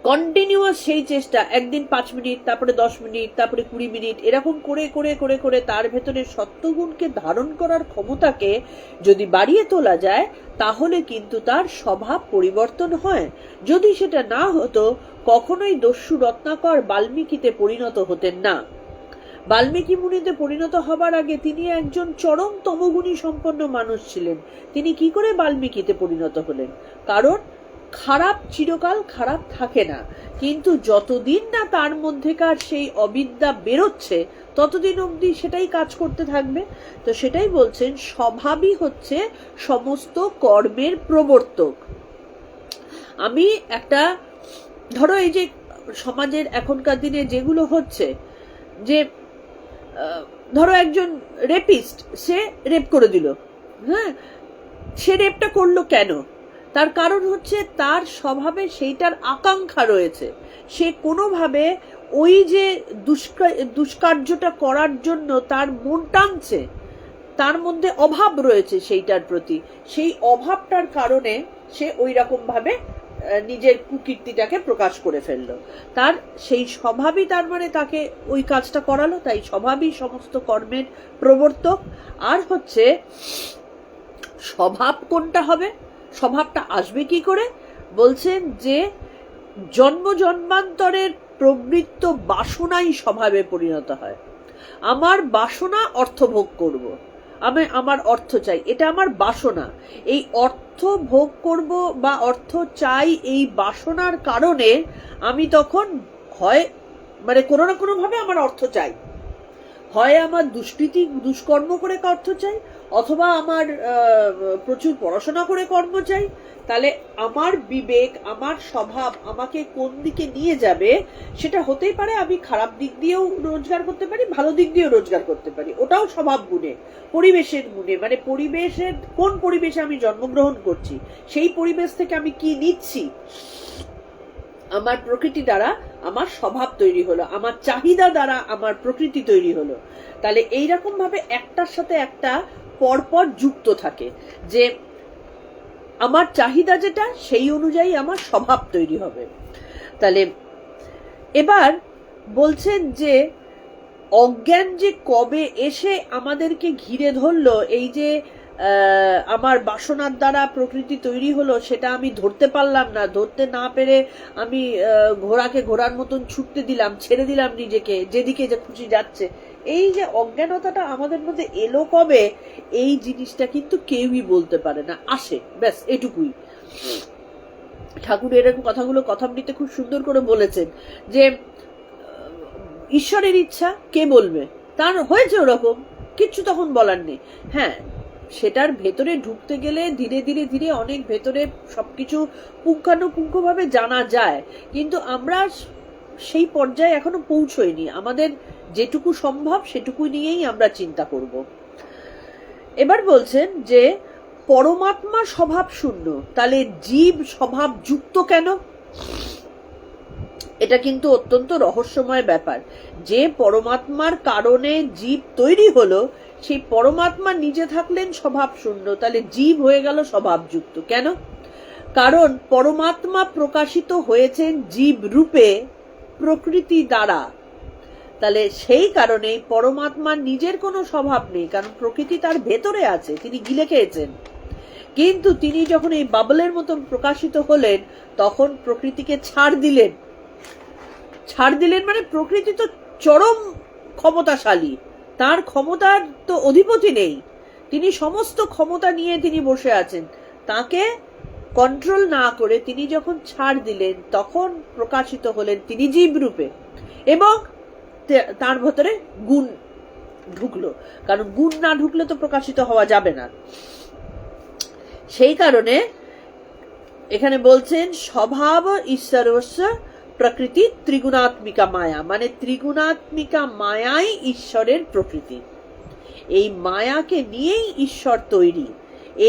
কন্টিনিউয়াস সেই চেষ্টা, একদিন 5 মিনিট, তারপরে 10 মিনিট, তারপরে 20 মিনিট, এরকম করে করে করে করে তার ভেতরে সত্যগুণকে ধারণ করার ক্ষমতাকে যদি বাড়িয়ে তোলা যায়, তাহলে কিন্তু তার স্বভাব পরিবর্তন হয়। যদি সেটা না হতো, কখনোই দস্যু রত্নাকর বাল্মীকিতে পরিণত হতেন না। বাল্মীকি মুনিতে পরিণত হবার আগে তিনি একজন চরম তমগুণী সম্পন্ন মানুষ ছিলেন। তিনি কি করে বাল্মীকিতে পরিণত হলেন? কারণ খারাপ চিরকাল খারাপ থাকে না, কিন্তু যতদিন না তার মধ্যেকার সেই অবিদ্যা বেরোচ্ছে, ততদিন অবধি সেটাই কাজ করতে থাকবে। তো সেটাই বলছেন, স্বভাবই হচ্ছে সমস্ত কর্মের প্রবর্তক। আমি একটা, ধরো এই যে সমাজের এখনকার দিনে যেগুলো হচ্ছে, যে ধরো একজন রেপিস্ট, সে রেপ করে দিল, হ্যাঁ, সে রেপটা করলো কেন? তার কারণ হচ্ছে তার স্বভাবে সেইটার আকাঙ্ক্ষা রয়েছে, সে কোনোভাবে ওই যে দুষ্কার্যটা করার জন্য তার মন টানছে, তার মধ্যে অভাব রয়েছে সেইটার প্রতি, সেই অভাবটার কারণে সে ওই রকম ভাবে নিজের কুকীর্তিটাকে প্রকাশ করে ফেললো। তার সেই স্বভাবই তার মানে তাকে ওই কাজটা করালো। তাই স্বভাবই সমস্ত কর্মের প্রবর্তক। আর হচ্ছে স্বভাব কোনটা হবে, স্বভাবটা আসবে কি করে? বলছেন যে জন্ম জন্মান্তরের প্রবৃত্ত বাসনাই স্বভাবে পরিণত হয়। আমার বাসনা অর্থ ভোগ করব, আমি আমার অর্থ চাই, এটা আমার বাসনা। এই অর্থ ভোগ করব বা অর্থ চাই, এই বাসনার কারণে আমি তখন হয় মানে কোনো না কোনো ভাবে আমার অর্থ চাই, হয় আমার দুষ্কৃতি দুষ্কর্ম করে অর্থ চাই, অথবা আমার প্রচুর পড়াশোনা করে কর্ম চাই। তাহলে আমার বিবেক, আমার স্বভাব আমাকে কোন দিকে নিয়ে যাবে, সেটা হতেই পারে আমি খারাপ দিক দিয়েও রোজগার করতে পারি, ভালো দিক দিয়েও রোজগার করতে পারি, ওটাও স্বভাব গুণে, পরিবেশের গুণে। মানে পরিবেশের, কোন পরিবেশে আমি জন্মগ্রহণ করছি, সেই পরিবেশ থেকে আমি কি নিচ্ছি, আমার প্রকৃতি দ্বারা আমার স্বভাব তৈরি হলো, আমার চাহিদা দ্বারা আমার প্রকৃতি তৈরি হলো। তাহলে এইরকম ভাবে একটার সাথে একটা পরপর যুক্ত থাকে, যে আমার চাহিদা যেটা, সেই অনুযায়ী আমার স্বভাব তৈরি হবে। তাহলে এবার বলছেন যে অজ্ঞান যে কবে এসে আমাদেরকে ঘিরে ধরলো, এই যে আমার বাসনার দ্বারা প্রকৃতি তৈরি হলো, সেটা আমি ধরতে পারলাম না, ধরতে না পেরে আমি ঘোড়াকে ঘোড়ার মতন ছুটতে দিলাম, ছেড়ে দিলাম নিজেকে, যেদিকে যে খুশি যাচ্ছে। এই যে অজ্ঞানতাটা আমাদের মধ্যে এলো কবে, এই জিনিসটা কিন্তু কেউই বলতে পারে না, আসে ব্যাস এটুকুই। ঠাকুর এরকম কথাগুলো কথামৃতে খুব সুন্দর করে বলেছেন, যে ঈশ্বরের ইচ্ছা কে বলবে, তার হয়েছে ওরকম, কিচ্ছু তখন বলার নেই। হ্যাঁ, সেটার ভেতরে ঢুকতে গেলে ধীরে ধীরে ধীরে অনেক ভেতরে সবকিছু পুঙ্খানুপুঙ্খভাবে জানা যায়, কিন্তু আমরা সেই পর্যায়ে এখনো পৌঁছইনি। আমাদের যেটুকু সম্ভব সেটুকু নিয়েই আমরা চিন্তা করব। এবার বলছেন যে পরমাত্মা স্বভাব শূন্য, তাহলে জীব স্বভাব যুক্ত কেন? এটা কিন্তু অত্যন্ত রহস্যময় ব্যাপার, যে পরমাত্মার কারণে জীব তৈরি হলো, সেই পরমাত্মা নিজে থাকলেন স্বভাব শূন্য, তাহলে জীব হয়ে গেল স্বভাবযুক্ত। কেন? কারণ পরমাত্মা প্রকাশিত হয়েছেন জীব রূপে প্রকৃতি দ্বারা। তাহলে সেই কারণেই পরমাত্মার নিজের কোনো স্বভাব নেই, কারণ প্রকৃতি তার ভেতরে আছে, তিনি গিলে খেয়েছেন। কিন্তু তিনি যখন এই বাবলের মতন প্রকাশিত হলেন, তখন প্রকৃতিকে ছাড় দিলেন। মানে প্রকৃতি তো চরম ক্ষমতাশালী, তার ক্ষমতার তো অধিপতি নেই, তিনি সমস্ত ক্ষমতা নিয়ে তিনি বসে আছেন। তাকে কন্ট্রোল না করে তিনি যখন ছাড় দিলেন, তখন প্রকাশিত হলেন তিনি জীব রূপে, এবং তার ভেতরে গুণ ঢুকলো, কারণ গুণ না ঢুকলে তো প্রকাশিত হওয়া যাবে না। সেই কারণে এখানে বলছেন স্বভাব ঈশ্বরস্য প্রকৃতি ত্রিগুণাত্মিকা মায়া, মানে ত্রিগুণাত্মিকা মায়াই ঈশ্বরের প্রকৃতি। এই মায়াকে নিয়েই ঈশ্বর তৈরি।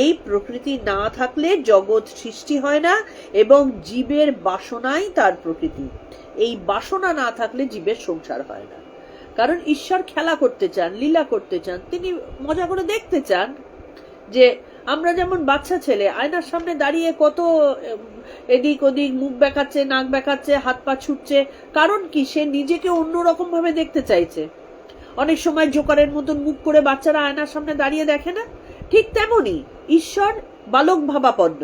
এই প্রকৃতি না থাকলে জগৎ সৃষ্টি হয় না, এবং জীবের বাসনাই তার প্রকৃতি। এই বাসনা না থাকলে জীবের সংসার হয় না, কারণ ঈশ্বর খেলা করতে চান, লীলা করতে চান, তিনি মজা করে দেখতে চান। যে আমরা যেমন বাচ্চা ছেলে আয়নার সামনে দাঁড়িয়ে কত এদিক ওদিক মুখ বেঁকাচ্ছে, নাক বেঁকাচ্ছে, হাত পা ছুটছে, কারণ কি? সে নিজেকে অন্যরকম ভাবে দেখতে চাইছে। অনেক সময় জোকারের মতন মুখ করে বাচ্চারা আয়নার সামনে দাঁড়িয়ে দেখে না? ঠিক তেমনি ঈশ্বর বালক ভাবাপন্ন,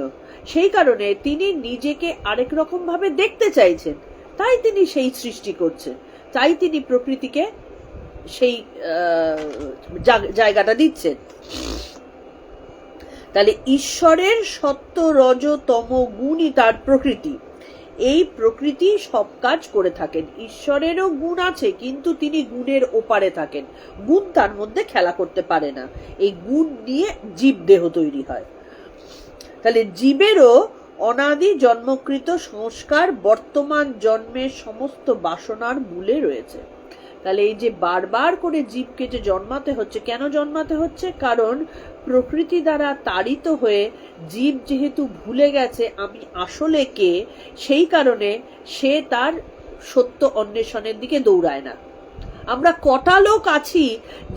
সেই কারণে তিনি নিজেকে আরেক রকম ভাবে দেখতে চাইছেন, তাই তিনি সেই সৃষ্টি করছেন, তাই তিনি প্রকৃতিকে সেই জায়গাটা দিচ্ছেন। তাহলে ঈশ্বরের সত্য রজ তম গুণই তার প্রকৃতি। এই প্রকৃতি সব কাজ করে থাকেন। ঈশ্বরেরও গুণ আছে, কিন্তু তিনি গুণের ওপারে থাকেন, গুণ তার মধ্যে খেলা করতে পারে না। এই গুণ নিয়ে জীব দেহ তৈরি হয়। তাহলে জীবেরও অনাদি জন্মকৃত সংস্কার বর্তমান জন্মের সমস্ত বাসনার মূলে রয়েছে। তাহলে এই যে বারবার করে জীবকে যে জন্মাতে হচ্ছে, কেন জন্মাতে হচ্ছে? কারণ প্রকৃতি দ্বারা তাড়িত হয়ে জীব যেহেতু ভুলে গেছে আমি আসলে কে, সেই কারণে সে তার সত্য অন্বেষণের দিকে দৌড়ায় না। আমরা কটা লোক আছি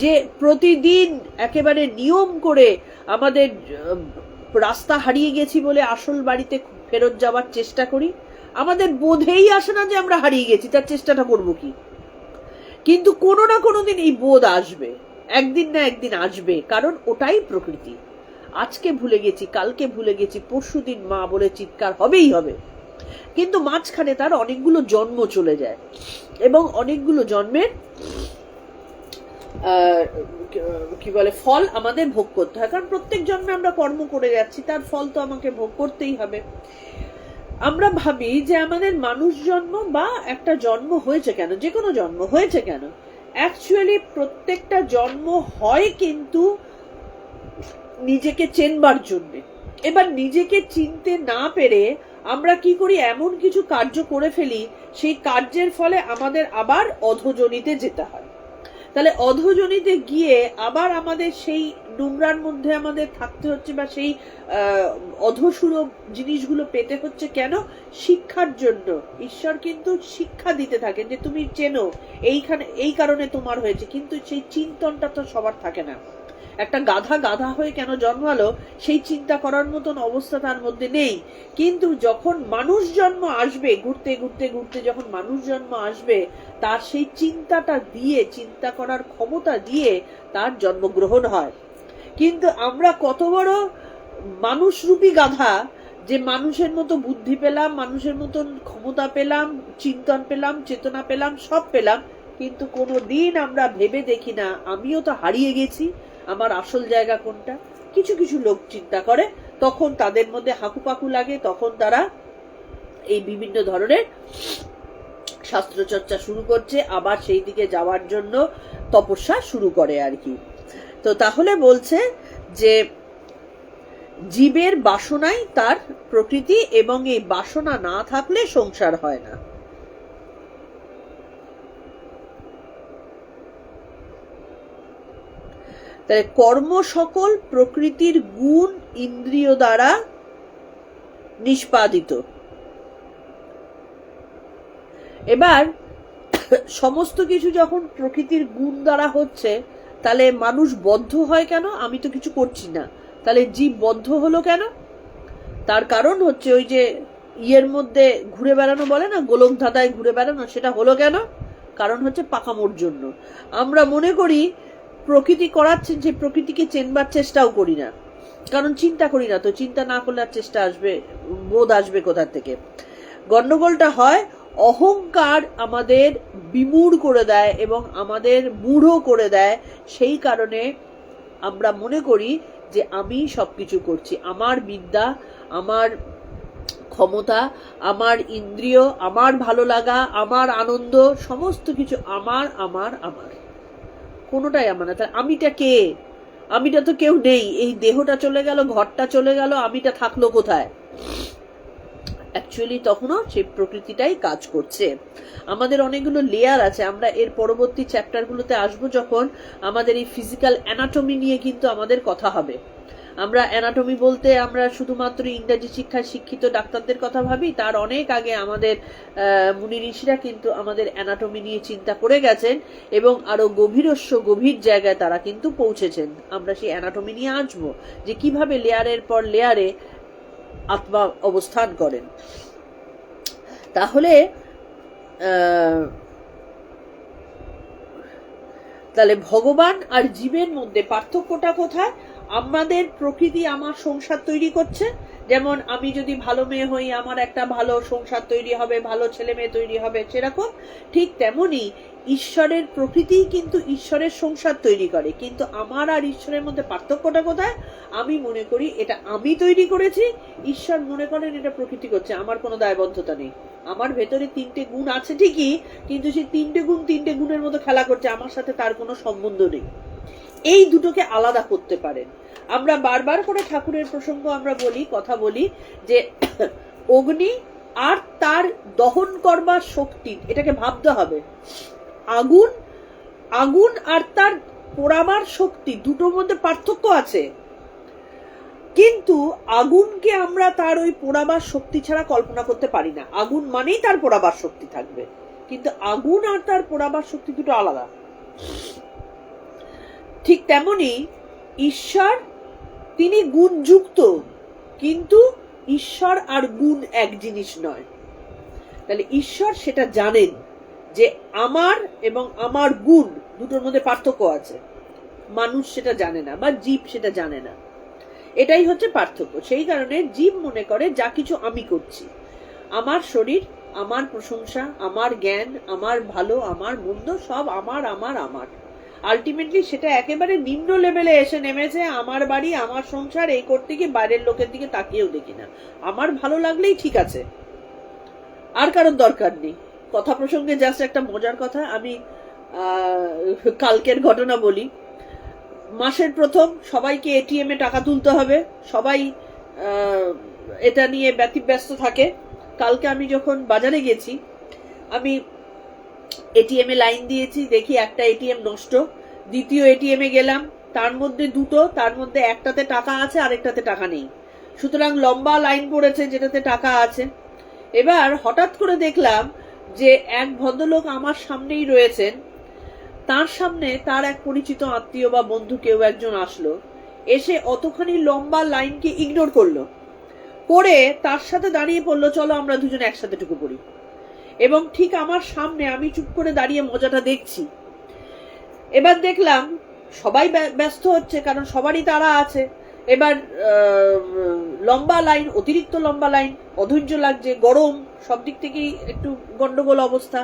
যে প্রতিদিন একেবারে নিয়ম করে আমাদের রাস্তা হারিয়ে গেছি বলে আসল বাড়িতে ফেরত যাওয়ার চেষ্টা করি? আমাদের বোধেই আসে না যে আমরা হারিয়ে গেছি, তার চেষ্টাটা করবো কি? কিন্তু কোনো না কোনো দিন এই বোধ আসবে, একদিন না একদিন আসবে, কারণ ওটাই প্রকৃতি। আজকে ভুলে গেছি, কালকে ভুলে গেছি, পরশুদিন মা বলে চিৎকার হবেই হবে। কিন্তু মাঝখানে তার অনেকগুলো জন্ম চলে যায়, এবং অনেকগুলো জন্মের কি বলে ফল আমাদের ভোগ করতে হয়, কারণ প্রত্যেক জন্মে আমরা কর্ম করে যাচ্ছি, তার ফল তো আমাকে ভোগ করতেই হবে। আমরা ভাবি যে আমাদের মানুষ জন্ম বা একটা জন্ম হয়েছে কেন, যে কোনো জন্ম হয়েছে কেন। অ্যাকচুয়ালি প্রত্যেকটা জন্ম হয় কিন্তু নিজেকে চেনবার জন্য। এবার নিজেকে চিনতে না পেরে আমরা কি করি, এমন কিছু কার্য করে ফেলি, সেই কার্যের ফলে আমাদের আবার অধোজনিতে যেতে হয়। তাহলে অধোজনিতে গিয়ে আবার আমাদের সেই নোংরার মধ্যে আমাদের থাকতে হচ্ছে, বা সেই অধসুর জিনিসগুলো পেতে হচ্ছে। কেন? শিক্ষার জন্য। ঈশ্বর কিন্তু শিক্ষা দিতে থাকেন যে তুমি চেনো, এইখানে এই কারণে তোমার হয়েছে, কিন্তু সেই চিন্তনটা তো সবার থাকে না। একটা গাধা হয়ে কেন জন্মালো সেই চিন্তা করার মতন অবস্থা তার মধ্যে নেই। কিন্তু যখন মানুষ জন্ম আসবে, ঘুরতে ঘুরতে ঘুরতে যখন মানুষ জন্ম আসবে, তার সেই চিন্তাটা দিয়ে, চিন্তা করার ক্ষমতা দিয়ে তার জন্মগ্রহণ হয়। কিন্তু আমরা কত বড় মানুষরূপী গাধা, যে মানুষের মতো বুদ্ধি পেলাম, মানুষের মতন ক্ষমতা পেলাম, চিন্তন পেলাম, চেতনা পেলাম, সব পেলাম, কিন্তু কোনো দিন আমরা ভেবে দেখি না আমিও তো হারিয়ে গেছি, আমার আসল জায়গা কোনটা। কিছু কিছু লোক চিন্তা করে, তখন তাদের মধ্যে হাকুপাকু লাগে, তখন তারা এই বিভিন্ন ধরনের শাস্ত্র চর্চা শুরু করছে, আবার সেই দিকে যাওয়ার জন্য তপস্যা শুরু করে আর কি। তো তাহলে বলছে যে জীবের বাসনাই তার প্রকৃতি, এবং এই বাসনা না থাকলে সংসার হয় না। তাই কর্ম সকল প্রকৃতির গুণ ইন্দ্রিয় দ্বারা নিষ্পাদিত। এবার সমস্ত কিছু যখন প্রকৃতির গুণ দ্বারা হচ্ছে, তাহলে মানুষ বদ্ধ হয় কেন? আমি তো কিছু করছি না, তাহলে জীব বদ্ধ হলো কেন? তার কারণ হচ্ছে ওই যে ইয়ের মধ্যে ঘুরে বেড়ানো বলে না, গোলক ধাঁধায় ঘুরে বেড়ানো, সেটা হলো কেন? কারণ হচ্ছে পাকামোর জন্য। আমরা মনে করি প্রকৃতি করাচ্ছেন, যে প্রকৃতিকে চেনবার চেষ্টাও করি না, কারণ চিন্তা করি না, তো চিন্তা না করলে আর চেষ্টা আসবে, বোধ আসবে কোথা থেকে? গন্ডগোলটা হয় অহংকার আমাদের বিমূঢ় করে দেয় এবং আমাদের মূঢ় করে দেয়। সেই কারণে আমরা মনে করি যে আমি সবকিছু করছি, আমার বিদ্যা, আমার ক্ষমতা, আমার ইন্দ্রিয়, আমার ভালো লাগা, আমার আনন্দ, সমস্ত কিছু আমার আমার আমার, কোনোটাই আমার না। তাহলে আমিটা কে? আমিটা তো কেউ নেই। এই দেহটা চলে গেল, ঘরটা চলে গেল, আমিটা থাকলো কোথায়? অ্যাকচুয়ালি তখনও সেই প্রকৃতিটাই কাজ করছে। আমাদের অনেকগুলো লেয়ার আছে, আমরা এর পরবর্তী চ্যাপ্টারগুলোতে আসবো, যখন আমাদের এই ফিজিক্যাল অ্যানাটমি নিয়ে কিন্তু আমাদের কথা হবে। আমরা অ্যানাটমি বলতে আমরা শুধুমাত্র ইংরেজি শিক্ষায় শিক্ষিত ডাক্তারদের কথা ভাবি, তার অনেক আগে আমাদের মুনি ঋষিরা কিন্তু আমাদের অ্যানাটমি নিয়ে চিন্তা করে গেছেন এবং আরো গভীর জায়গায় তারা কিন্তু পৌঁছেছেন। আমরা সেই অ্যানাটমি নিয়ে আসবো, যে কিভাবে লেয়ারের পর লেয়ারে আত্মা অবস্থান করেন। তাহলে ভগবান আর জীবের মধ্যে পার্থক্যটা কোথায়? আমাদের প্রকৃতি আমার সংসার তৈরি করছে, যেমন আমি যদি ভালো মেয়ে হই আমার একটা ভালো সংসার তৈরি হবে, ভালো ছেলে মেয়ে তৈরি হবে, সেরকম ঠিক তেমনি ঈশ্বরের প্রকৃতি কিন্তু ঈশ্বরের সংসার তৈরি করে। কিন্তু আমার আর ঈশ্বরের মধ্যে পার্থক্যটা কোথায়? আমি মনে করি এটা আমি তৈরি করেছি, ঈশ্বর মনে করেন এটা প্রকৃতি করছে, আমার কোনো দায়বদ্ধতা নেই। আমার ভেতরে 3টে গুণ আছে ঠিকই, কিন্তু সেই 3টে গুণের মতো খেলা করছে, আমার সাথে তার কোনো সম্বন্ধ নেই। এই দুটোকে আলাদা করতে পারেন। আমরা বারবার করে ঠাকুরের প্রসঙ্গ আমরা কথা বলি যে অগ্নি আর তার দহন করবার শক্তি, এটাকে ভাবতে হবে। আগুন আর তার পোড়াবার শক্তি, দুটোর মধ্যে পার্থক্য আছে, কিন্তু আগুনকে আমরা তার ওই পোড়াবার শক্তি ছাড়া কল্পনা করতে পারি না। আগুন মানেই তার পোড়াবার শক্তি থাকবে, কিন্তু আগুন আর তার পোড়াবার শক্তি দুটো আলাদা। ঠিক তেমনি ঈশ্বর, তিনি গুণযুক্ত, কিন্তু ঈশ্বর আর গুণ এক জিনিস নয়। তাহলে ঈশ্বর সেটা জানেন যে আমার এবং আমার গুণ দুটোর মধ্যে পার্থক্য আছে, মানুষ সেটা জানে না, বা জীব সেটা জানে না। এটাই হচ্ছে পার্থক্য। সেই কারণে জীব মনে করে যা কিছু আমি করছি, আমার শরীর, আমার প্রশংসা, আমার জ্ঞান, আমার ভালো, আমার মন্দ, সব আমার আমার আমার। আলটিমেটলি সেটা একেবারে নিম্ন লেভেলে এসে নেমেছে। আমার বাড়ি, আমার সংসার, এই করতে গিয়ে বাইরের লোকের দিকে তাকিয়েও দেখি না, আমার ভালো লাগলেই ঠিক আছে, আর কারোর দরকার নেই। কথা প্রসঙ্গে জাস্ট একটা মজার কথা, আমি কালকের ঘটনা বলি। মাসের প্রথম সবাইকে এটিএম এ টাকা তুলতে হবে, সবাই এটা নিয়ে ব্যতিব্যস্ত থাকে। কালকে আমি যখন বাজারে গেছি, আমি এটিএম এ লাইন দিয়েছি, দেখি একটা এটিএম নষ্ট। দ্বিতীয় এটিএম এ গেলাম, তার মধ্যে দুটো, তার মধ্যে একটাতে টাকা আছে আরেকটাতে টাকা নেই, সুতরাং লম্বা লাইন পড়েছে যেটাতে টাকা আছে। এবার হঠাৎ করে দেখলাম যে এক ভদ্রলোক আমার সামনেই রয়েছেন, তার সামনে তার এক পরিচিত আত্মীয় বা বন্ধু কেউ একজন আসলো, এসে অতখানি লম্বা লাইনকে ইগনোর করলো, করে তার সাথে দাঁড়িয়ে পড়লো, চলো আমরা দুজন একসাথে ঢুকে পড়ি। এবং ঠিক আমার সামনে আমি চুপ করে দাঁড়িয়ে মজাটা দেখছি। এবার দেখলাম সবাই ব্যস্ত হচ্ছে, কারণ সবারই তারা আছে। এবার লম্বা লাইন, অতিরিক্ত লম্বা লাইন, অধৈর্য লাগছে, গরম, সব দিক থেকেই একটু গন্ডগোল অবস্থা।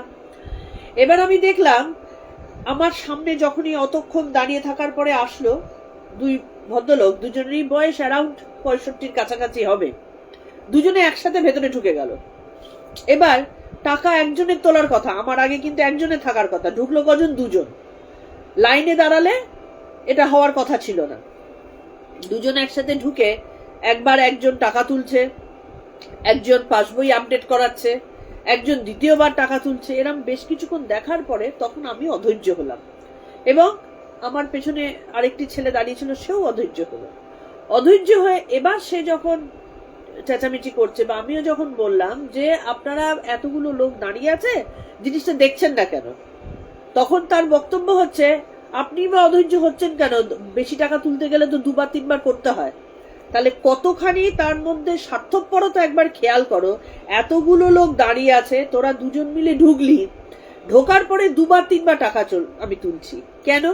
এবার আমি দেখলাম আমার সামনে যখনই অতক্ষণ দাঁড়িয়ে থাকার পরে আসলো দুই ভদ্রলোক, দুজনেরই বয়স অ্যারাউন্ড 65-র কাছাকাছি হবে, দুজনে একসাথে ভেতরে ঢুকে গেল। এবার টাকা একজনের তোলার কথা, আমার আগে কিন্তু একজনের থাকার কথা, ঢুকলো কজন? দুজন। লাইনে দাঁড়ালে এটা হওয়ার কথা ছিল না। দুজন একসাথে ঢুকে একবার একজন টাকা তুলছে, একজন পাসবই আপডেট করাচ্ছে, একজন দ্বিতীয়বার টাকা তুলছে। এরম বেশ কিছুক্ষণ দেখার পরে তখন আমি অধৈর্য হলাম, এবং আমার পেছনে আরেকটি ছেলে দাঁড়িয়ে ছিল, সেও অধৈর্য হলো। অধৈর্য হয়ে এবার সে যখন চেঁচামেচি করছে, বা আমিও যখন বললাম যে আপনারা এতগুলো লোক দাঁড়িয়ে আছে, জিনিসটা দেখছেন না কেন, তখন তার বক্তব্য হচ্ছে আপনি বা অধৈর্য হচ্ছেন কেন, বেশি টাকা তুলতে গেলে তো 2-3 বার করতে হয়। তাহলে কতখানি তার মধ্যে স্বার্থপরতা একবার খেয়াল করো। এতগুলো লোক দাঁড়িয়ে আছে, তোরা দুজন মিলে ঢুকলি, ঢোকার পরে 2-3 বার টাকা আমি তুলছি কেন?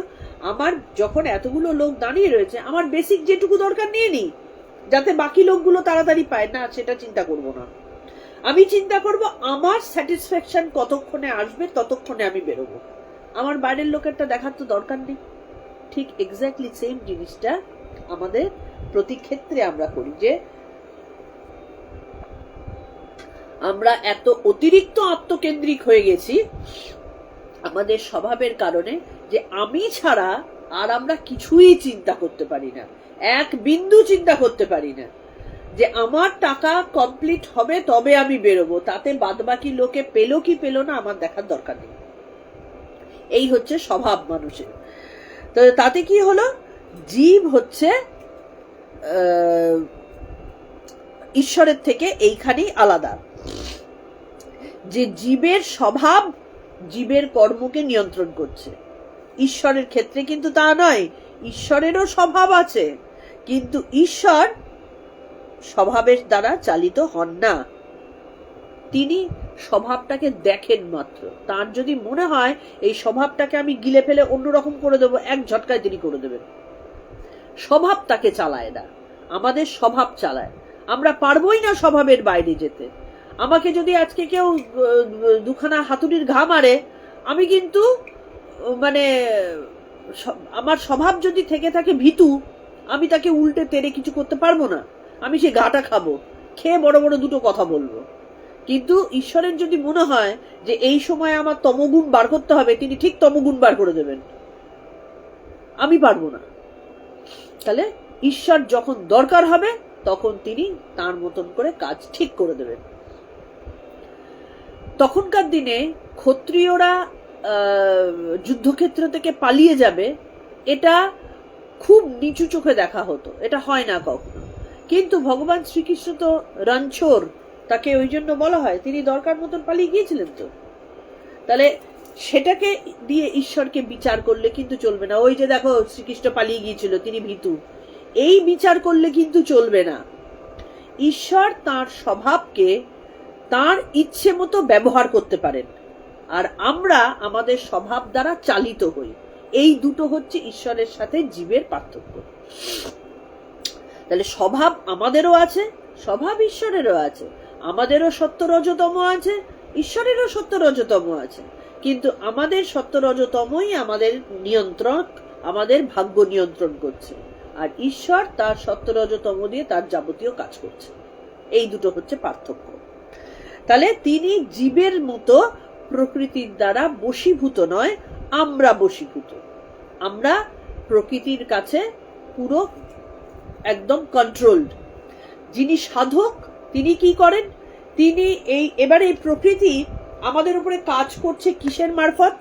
আমার যখন এতগুলো লোক দাঁড়িয়ে রয়েছে, আমার বেসিক যেটুকু দরকার নিয়ে নি, যাতে বাকি লোকগুলো তাড়াতাড়ি পায় না, সেটা চিন্তা করব না। আমি চিন্তা করব আমার স্যাটিসফ্যাকশন কতক্ষণে আসবে, ততক্ষণে আমি বেরোবো। আমার বাইরের লোকেরটা দেখার তো দরকার নেই। ঠিক এক্স্যাক্টলি সেম জিনিসটা আমাদের প্রতি ক্ষেত্রে আমরা করি, যে আমরা এত অতিরিক্ত আত্মকেন্দ্রিক হয়ে গেছি আমাদের স্বভাবের কারণে, যে আমি ছাড়া আর আমরা কিছুই চিন্তা করতে পারি না, এক বিন্দু চিন্তা করতে পারি না, যে আমার টাকা কমপ্লিট হবে তবে আমি বেরোবো, তাতে বাদবাকি লোকে পেলো কি পেলো না আমার দেখার দরকার নেই। এই হচ্ছে স্বভাব মানুষের। তো তাতে কি হলো, জীব হচ্ছে ঈশ্বরের থেকে এইখানেই আলাদা, যে জীবের স্বভাব জীবের কর্মকে নিয়ন্ত্রণ করছে। ঈশ্বরের ক্ষেত্রে কিন্তু তা নয়, ঈশ্বরেরও স্বভাব আছে, কিন্তু ঈশ্বর স্বভাবের দ্বারা চালিত হন না, তিনি স্বভাবটাকে দেখেন মাত্র। তার যদি মনে হয় এই স্বভাবটাকে আমি গিলে ফেলে অন্যরকম করে দেবো, এক ঝটকায় তিনি করে দেবেন। স্বভাব তাকে চালায় না, আমাদের স্বভাব চালায়। আমরা পারবোই না স্বভাবের বাইরে যেতে। আমাকে যদি আজকে কেউ 2খানা হাতুড়ির ঘা মারে, আমি কিন্তু মানে আমার স্বভাব যদি থেকে থাকে ভীতু, আমি তাকে উল্টে তেড়ে কিছু করতে পারবো না, আমি সে ঘাটা খাবো, খেয়ে বড় বড় দুটো কথা বলবো। কিন্তু ঈশ্বরের যদি মনে হয় যে এই সময় আমার তমগুণ বার করতে হবে, তিনি ঠিক তমগুণ বার করে দেবেন, আমি পারবো না। তাহলে ঈশ্বর যখন দরকার হবে তখন তিনি তার মতন করে কাজ ঠিক করে দেবেন। তখনকার দিনে ক্ষত্রিয়রা যুদ্ধক্ষেত্র থেকে পালিয়ে যাবে, এটা খুব নিচু চোখে দেখা হতো, এটা হয় না কখনো। কিন্তু ভগবান শ্রীকৃষ্ণ তো রণছোড়, তাকে ওই জন্য বলা হয়, তিনি দরকার মতন পালিয়ে গিয়েছিলেন। তো তাহলে সেটাকে দিয়ে ঈশ্বরকে বিচার করলে কিন্তু চলবে না। ওই যে দেখো শ্রীকৃষ্ণ পালিয়ে গিয়েছিল, তিনি ভীতু, এই বিচার করলে কিন্তু চলবে না। ঈশ্বর তার স্বভাবকে তার ইচ্ছে মতো ব্যবহার করতে পারেন, আর আমরা আমাদের স্বভাব দ্বারা চালিত হই। এই দুটো হচ্ছে ঈশ্বরের সাথে জীবের পার্থক্য। তাহলে স্বভাব আমাদেরও আছে, স্বভাব ঈশ্বরেরও আছে, আমাদেরও সত্য রজতম আছে, ঈশ্বরেরও সত্য রজতম আছে। কিন্তু আমাদের সত্য রজতমই আমাদের নিয়ন্ত্রক, আমাদের ভাগ্য নিয়ন্ত্রণ করছে, আর ঈশ্বর তার সত্য রজতম দিয়ে তার যাবতীয় কাজ করছে। এই দুটো হচ্ছে পার্থক্য। তাহলে তিনি জীবের মতো প্রকৃতির দ্বারা বশীভূত নয়, আমরা বশীভূত। আমরা প্রকৃতির কাছে পুরো একদম কন্ট্রোলড। যিনি সাধক তিনি কি করেন, তিনি এবারে প্রকৃতি আমাদের উপরে কাজ করছে কিসের মারফত?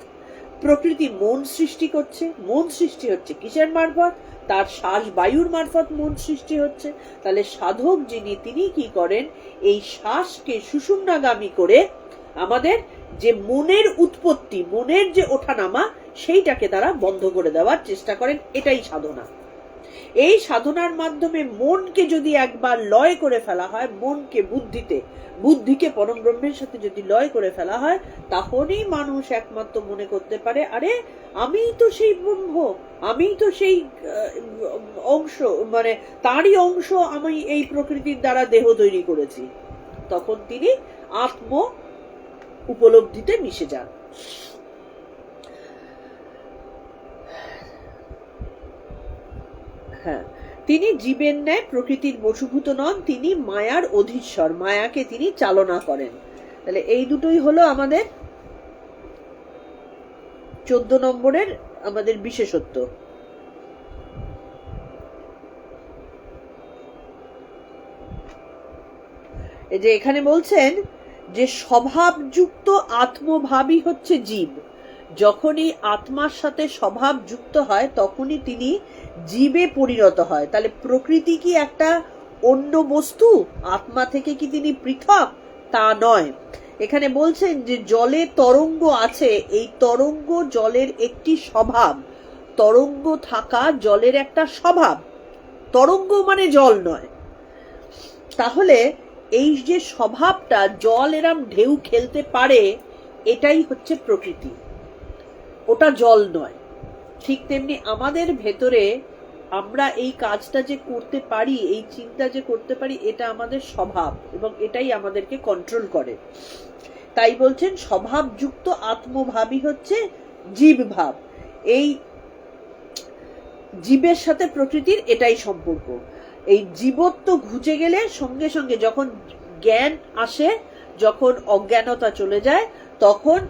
প্রকৃতি মন সৃষ্টি করছে, মন সৃষ্টি হচ্ছে কিসের মারফত? তার শ্বাস বায়ুর মারফত মন সৃষ্টি হচ্ছে। তাহলে সাধক যিনি, তিনি কি করেন, এই শ্বাসকে সুষুম্নাগামী করে আমাদের যে মনের উৎপত্তি, মনের যে ওঠানামা, সেইটাকে তারা বন্ধ করে দেওয়ার চেষ্টা করেন। এটাই সাধনা। এই সাধনার মাধ্যমে মনকে যদি একবার লয় করে ফেলা হয়, মনকে বুদ্ধিকে পরম ব্রহ্মের সাথে যদি লয় করে ফেলা হয়, তাহলেই মানুষ একমাত্র মনে করতে পারে, আরে আমি তো সেই ব্রহ্ম, আমি তো সেই অংশ, মানে তারই অংশ, আমি এই প্রকৃতির দ্বারা দেহ তৈরি করেছি। তখন তিনি আত্ম উপলব্ধিতে মিশে যান। হ্যাঁ, তিনি জীবের ন্যায় প্রকৃতির বশীভূত নন, তিনি মায়ার অধীশ্বর, মায়াকে তিনি চালনা করেন। তাহলে এই দুটোই হলো আমাদের 14 নম্বরের আমাদের বিশেষত্ব। এই যে এখানে বলছেন যে স্বভাবযুক্ত আত্মভাবই হচ্ছে জীব। যখনই আত্মার সাথে স্বভাব যুক্ত হয় তখনই তিনি জীবে পরিণত হয়। তাহলে প্রকৃতি কি একটা অন্য বস্তু, আত্মা থেকে কি তিনি পৃথক? তা নয়। এখানে বলছেন যে জলে তরঙ্গ আছে, এই তরঙ্গ জলের একটি স্বভাব। তরঙ্গ থাকা জলের একটা স্বভাব, তরঙ্গ মানে জল নয়। তাহলে এই যে স্বভাবটা, জল এরম ঢেউ খেলতে পারে, এটাই হচ্ছে প্রকৃতি, ওটা জল নয়। ঠিক তেমনি আমাদের ভেতরে আমরা এই কাজটা যে করতে পারি, এই চিন্তা যে করতে পারি, এটা আমাদের স্বভাব এবং এটাই আমাদেরকে কন্ট্রোল করে। তাই বলছেন স্বভাবযুক্ত আত্মভাবই হচ্ছে জীব ভাব। এই জীবের সাথে প্রকৃতির এটাই সম্পর্ক। এই জীবত্ব ঘুচে গেলে সঙ্গে সঙ্গে যখন জ্ঞান আসে, যখন অজ্ঞানতা চলে যায়, তখন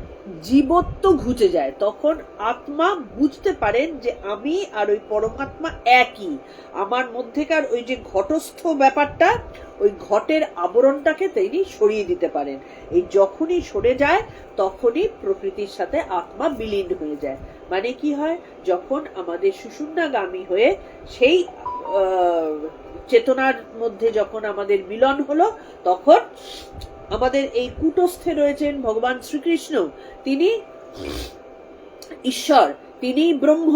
জীবত্ব ঘুচে যায়। তখন আত্মা বুঝতে পারেন যে আমি আর ওই পরমাত্মা একই। আমার মধ্যেকার ওই যে ঘটস্থ ব্যাপারটা, ওই ঘটের আবরণটাকে তিনি সরিয়ে দিতে পারেন। এই যখনই সরে যায় তখনই প্রকৃতির সাথে আত্মা বিলীন হয়ে যায়। মানে কি হয়, যখন আমাদের সুষুম্নাগামী হয়ে সেই চেতনার মধ্যে যখন আমাদের মিলন হলো, তখন আমাদের এই কূটস্থে রয়েছেন ভগবান শ্রীকৃষ্ণ, তিনি ঈশ্বর, তিনি ব্রহ্ম,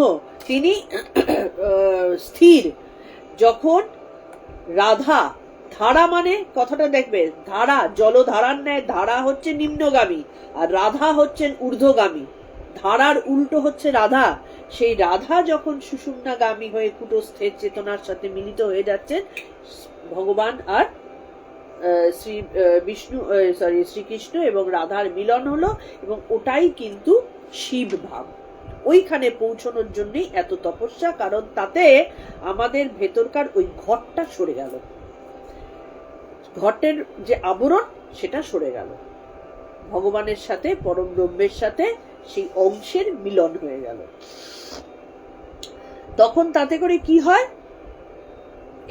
তিনি স্থির। যখন রাধা, ধারা মানে কথাটা দেখবে, ধারা জলধারার ন্যায়, ধারা হচ্ছে নিম্নগামী আর রাধা হচ্ছেন ঊর্ধ্বগামী। ধারার উল্টো হচ্ছে রাধা। সেই রাধা যখন সুষুম্নাগামী হয়ে কূটস্থের চেতনার সাথে মিলিত হয়ে যাচ্ছেন, ভগবান আর শ্রীকৃষ্ণ এবং রাধার মিলন হলো, এবং ওটাই কিন্তু শিব ভাব। ওইখানে পৌঁছানোর জন্যই এত তপস্যা, কারণ তাতে আমাদের ভেতরকার ওই ঘটটা সরে গেল, ঘটের যে আবরণ সেটা সরে গেল, ভগবানের সাথে, পরম ব্রহ্মের সাথে সেই অংশের মিলন হয়ে গেল। তখন তাতে করে কি হয়,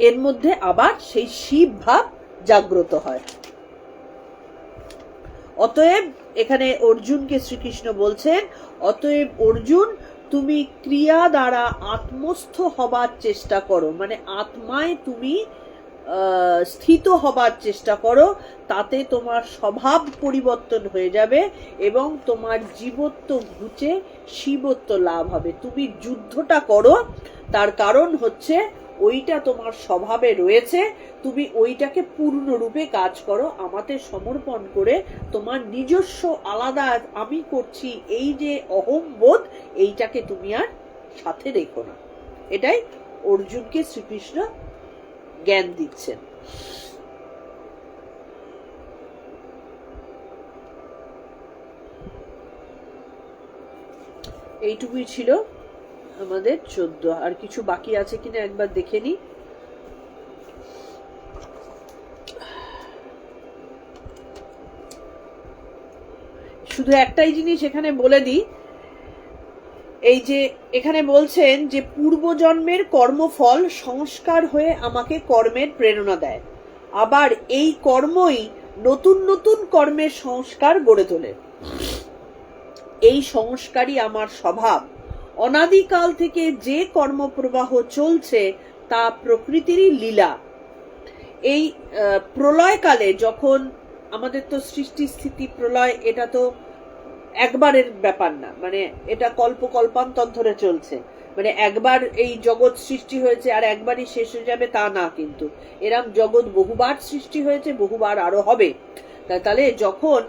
এর মধ্যে আবার সেই শিব ভাব জাগ্রত হয়। অতএব এখানে অর্জুনকে শ্রীকৃষ্ণ বলছেন, অতএব অর্জুন তুমি ক্রিয়া দ্বারা আত্মস্থ হবার চেষ্টা করো, মানে আত্মায় তুমি স্থিত হবার চেষ্টা করো, তাতে তোমার স্বভাব পরিবর্তন হয়ে যাবে এবং তোমার জীবত্ব ঘুচে শিবত্ব লাভ হবে। তুমি যুদ্ধটা করো, তার কারণ হচ্ছে ওইটা তোমার স্বভাবে রয়েছে, তুমি ওইটাকে পূর্ণরূপে কাজ করো, আমাতে সমর্পণ করে তোমার নিজস্ব আলাদা আমি করছি এই যে অহংবোধ, এইটাকে তুমি আর সাথে রেখো না। এটাই অর্জুনকে শ্রীকৃষ্ণ জ্ঞান দিচ্ছেন। এইটুকুই ছিল আমাদের 14। আর কিছু বাকি আছে কিনা একবার দেখে নি। শুধু একটাই জিনিস এখানে বলে দিই, এই যে এখানে বলছেন যে পূর্বজন্মের কর্মফল সংস্কার হয়ে আমাকে কর্মের প্রেরণা দেয়, আবার এই কর্মই নতুন নতুন কর্মের সংস্কার গড়ে তোলে। এই সংস্কারই আমার স্বভাব। অনাদিকাল থেকে যে কর্মপ্রবাহ চলছে তা প্রকৃতিরই লীলা। এই প্রলয়কালে যখন আমাদের তো সৃষ্টি স্থিতি প্রলয়, এটা তো একবারের ব্যাপার না, মানে এটা কল্পান্তর ধরে চলছে। মানে একবার এই জগৎ সৃষ্টি হয়েছে আর একবারই শেষ হয়ে যাবে তা না, কিন্তু এরম জগৎ বহুবার সৃষ্টি হয়েছে, বহুবার আরো হবে। তাহলে যখন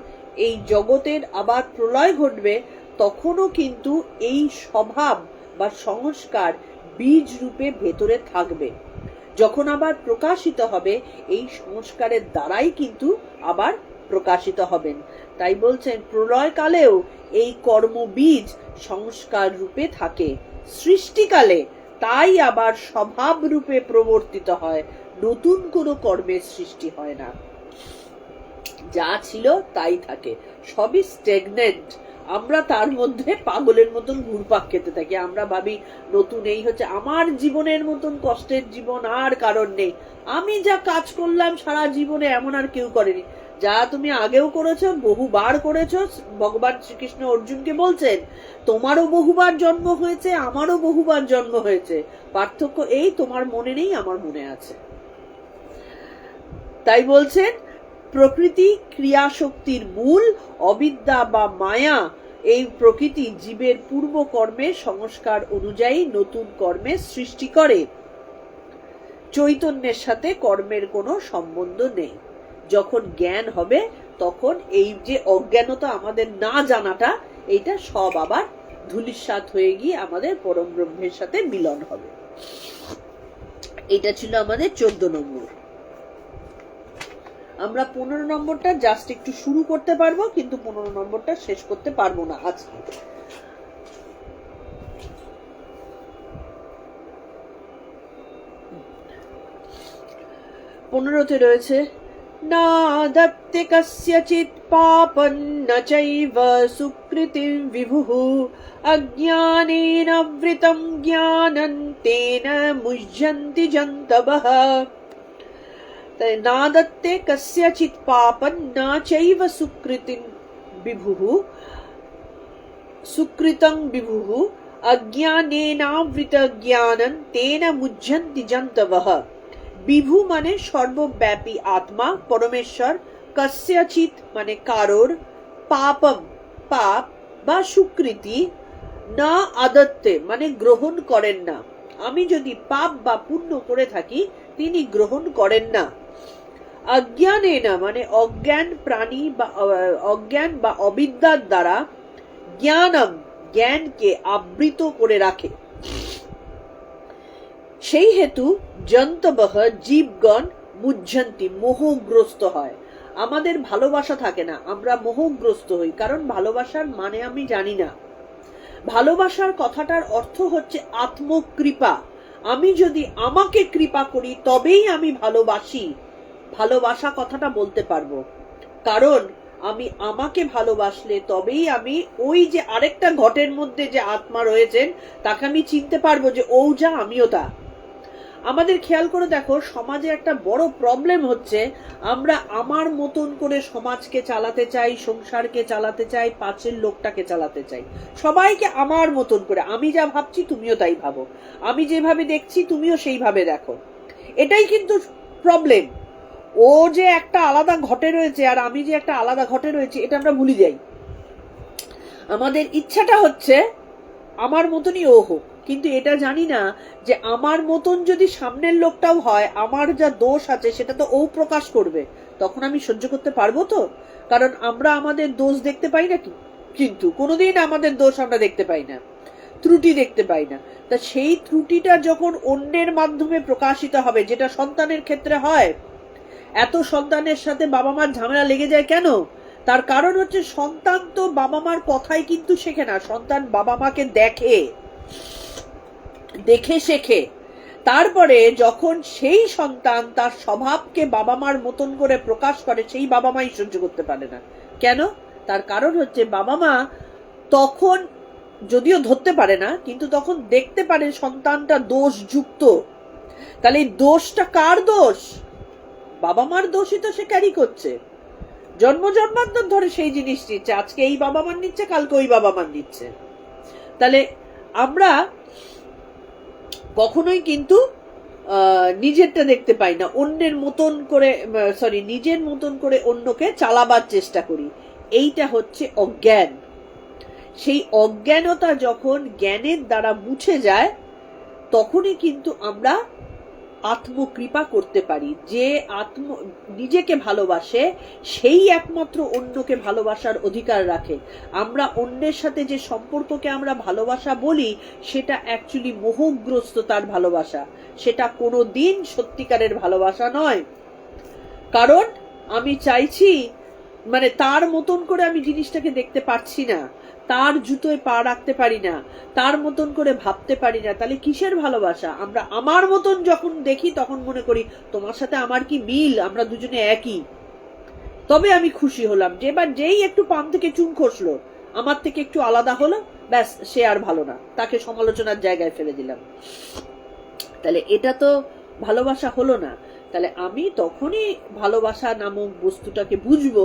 এই জগতের আবার প্রলয় ঘটবে, তখনও কিন্তু এই স্বভাব বা সংস্কার বীজ রূপে ভেতরে থাকবে। যখন আবার প্রকাশিত হবে, এই সংস্কারের দ্বারাই কিন্তু আবার প্রকাশিত হবেন। তাই বলছেন প্রলয়কালেও এই কর্মবীজ সংস্কার রূপে থাকে, সৃষ্টিকালে তাই আবার স্বভাব রূপে প্রবর্তিত হয়, নতুন কোনো কর্মের সৃষ্টি হয় না। যা ছিল তাই থাকে, সবই স্টেগনেন্ট। আমরা তার মধ্যে পাগলের মতন ঘুরপাক খেতে থাকি। আমরা ভাবি নতুন এই হচ্ছে আমার জীবনের মতন কষ্টের জীবন আর কারণ নেই, আমি যা কাজ করলাম সারা জীবনে এমন আর কেউ করেনি। যা তুমি আগেও করেছো, বহুবার করেছো। ভগবান শ্রীকৃষ্ণ অর্জুনকে বলছেন তোমারও বহুবার জন্ম হয়েছে, আমারও বহুবার জন্ম হয়েছে, পার্থক্য এই তোমার মনে নেই, আমার মনে আছে। তাই বলছেন প্রকৃতি ক্রিয়া শক্তির মূল, অবিদ্যা বা মায়া এই প্রকৃতি জীবের পূর্ব কর্মের সংস্কার অনুযায়ী নতুন কর্মের সৃষ্টি করে। চৈতন্যের সাথে কর্মের কোনো সম্বন্ধ নেই। যখন জ্ঞান হবে তখন এই যে অজ্ঞানতা, আমাদের না জানাটা, এইটা সব আবার ধূলিসাৎ হয়ে গিয়ে আমাদের পরম ব্রহ্মের সাথে মিলন হবে। এটা ছিল আমাদের 14 নম্বর। আমরা 15 নম্বরটা জাস্ট একটু শুরু করতে পারবো, কিন্তু 15 নম্বরটা শেষ করতে পারবো না আজকে। পনেরোতে রয়েছে না দত্তে কস্যচিৎ পাপং ন চৈব সুকৃতিম বিভুঃ অজ্ঞানেন বৃতং জ্ঞানং তেন মুহ্যন্তি জন্তবঃ। না দত্তে কস্যচিৎ পাপং ন চৈব সুকৃতিম বিভুঃ সুকৃতং বিভুঃ অজ্ঞানেনাবৃত জ্ঞানং তেন মুহ্যন্তি জন্তবঃ। বিভু মানে সর্বব্যাপী আত্মা, পরমেশ্বর। কস্যচিৎ মানে কারোর, পাপম পাপ বা সুকৃতি, না আদত্তে মানে গ্রহণ করেন না। আমি যদি পাপ বা পুণ্য করে থাকি তিনি গ্রহণ করেন না। অজ্ঞানেনা মানে অজ্ঞান প্রাণী বা অজ্ঞান বা অবিদ্যার দ্বারা, জ্ঞানম জ্ঞানকে আবৃত করে রাখে। সেই হেতু জন্তবহ জীবগণ মুহ্যন্তি মোহগ্রস্ত হয়। আমাদের ভালোবাসা থাকে না, আমরা মোহগ্রস্ত হই, কারণ ভালোবাসার মানে আমি জানি না। ভালোবাসার কথাটার অর্থ হচ্ছে আত্মকৃপা। আমি যদি আমাকে কৃপা করি তবেই আমি ভালোবাসি, ভালোবাসা কথাটা বলতে পারবো। কারণ আমি আমাকে ভালোবাসলে তবেই আমি ওই যে আরেকটা ঘটের মধ্যে যে আত্মা রয়েছেন তাকে আমি চিনতে পারবো যে ও যা আমিও তা। আমাদের খেয়াল করে দেখো, সমাজে একটা বড় প্রবলেম হচ্ছে, আমরা আমার মতন করে সমাজকে চালাতে চাই, সংসারকে চালাতে চাই, পাশের লোকটাকে চালাতে চাই, সবাইকে আমার মতন করে। আমি যা ভাবছি তুমিও তাই ভাবো, আমি যেভাবে দেখছি তুমিও সেইভাবে দেখো। এটাই কিন্তু প্রবলেম। ও যে একটা আলাদা ঘটে রয়েছে আর আমি যে একটা আলাদা ঘটে রয়েছে, এটা আমরা ভুলে যাই। আমাদের ইচ্ছাটা হচ্ছে আমার মতনই ও হোক, কিন্তু এটা জানি না যে আমার মতন যদি সামনের লোকটাও হয়, আমার যা দোষ আছে সেটা তো ও প্রকাশ করবে, তখন আমি সহ্য করতে পারবো তো? কারণ আমরা আমাদের দোষ দেখতে পাই না, কিন্তু কোনোদিন আমাদের দোষ আমরা দেখতে পাই না, ত্রুটি দেখতে পাই না। তা সেই ত্রুটিটা যখন অন্যের মাধ্যমে প্রকাশিত হবে, যেটা সন্তানের ক্ষেত্রে হয়, এত সন্তানের সাথে বাবা মার ঝামেলা লেগে যায় কেন? তার কারণ হচ্ছে সন্তান তো বাবা মার কথাই কিন্তু শেখে না, সন্তান বাবা মাকে দেখে দেখে শেখে। তারপরে যখন সেই সন্তান তার স্বভাবকে বাবা মার মতন করে প্রকাশ করে, সেই বাবা মাই সহ্য করতে পারে না। কেন? তার কারণ হচ্ছে বাবা মা তখন যদিও ধরতে পারে না, কিন্তু তখন দেখতে পারে সন্তানটা দোষযুক্ত। তাহলে এই দোষটা কার দোষ? বাবা মার দোষই তো সে ক্যারি করছে, জন্ম জন্মান্তর ধরে সেই জিনিস নিচ্ছে। আজকে এই বাবা মার নিচ্ছে, কালকে ওই বাবা মার নিচ্ছে। তাহলে আমরা কখনোই কিন্তু নিজেরটা দেখতে পাই না, অন্যের মতন করে নিজের মতন করে অন্যকে চালাবার চেষ্টা করি। এইটা হচ্ছে অজ্ঞান। সেই অজ্ঞানতা যখন জ্ঞানের দ্বারা মুছে যায়, তখনই কিন্তু আমরা আত্মকৃপা করতে পারি। যে নিজেকে ভালোবাসে সেই একমাত্র অন্যকে ভালোবাসার অধিকার রাখে। আমরা অন্যের সাথে যে সম্পর্ককে আমরা ভালোবাসা বলি, সেটা অ্যাকচুয়ালি মোহগ্রস্ত তার ভালোবাসা, সেটা কোনো দিন সত্যিকারের ভালোবাসা নয়। কারণ আমি চাইছি, মানে তার মতন করে আমি জিনিসটাকে দেখতে পারছি না, তার জুতোয় পা রাখতে পারি না, তার মতন করে ভাবতে পারি না। তাহলে কিসের ভালোবাসা? আমরা আমার মতন যখন দেখি তখন মনে করি তোমার সাথে আমার কি মিল, আমরা দুজনে একই, তবে আমি খুশি হলাম। যে এবার যেই একটু পান থেকে চুন খসলো, আমার থেকে একটু আলাদা হলো, ব্যাস সে আর ভালো না, তাকে সমালোচনার জায়গায় ফেলে দিলাম। তাহলে এটা তো ভালোবাসা হলো না। তাহলে আমি তখনই ভালোবাসা নামক বস্তুটাকে বুঝবো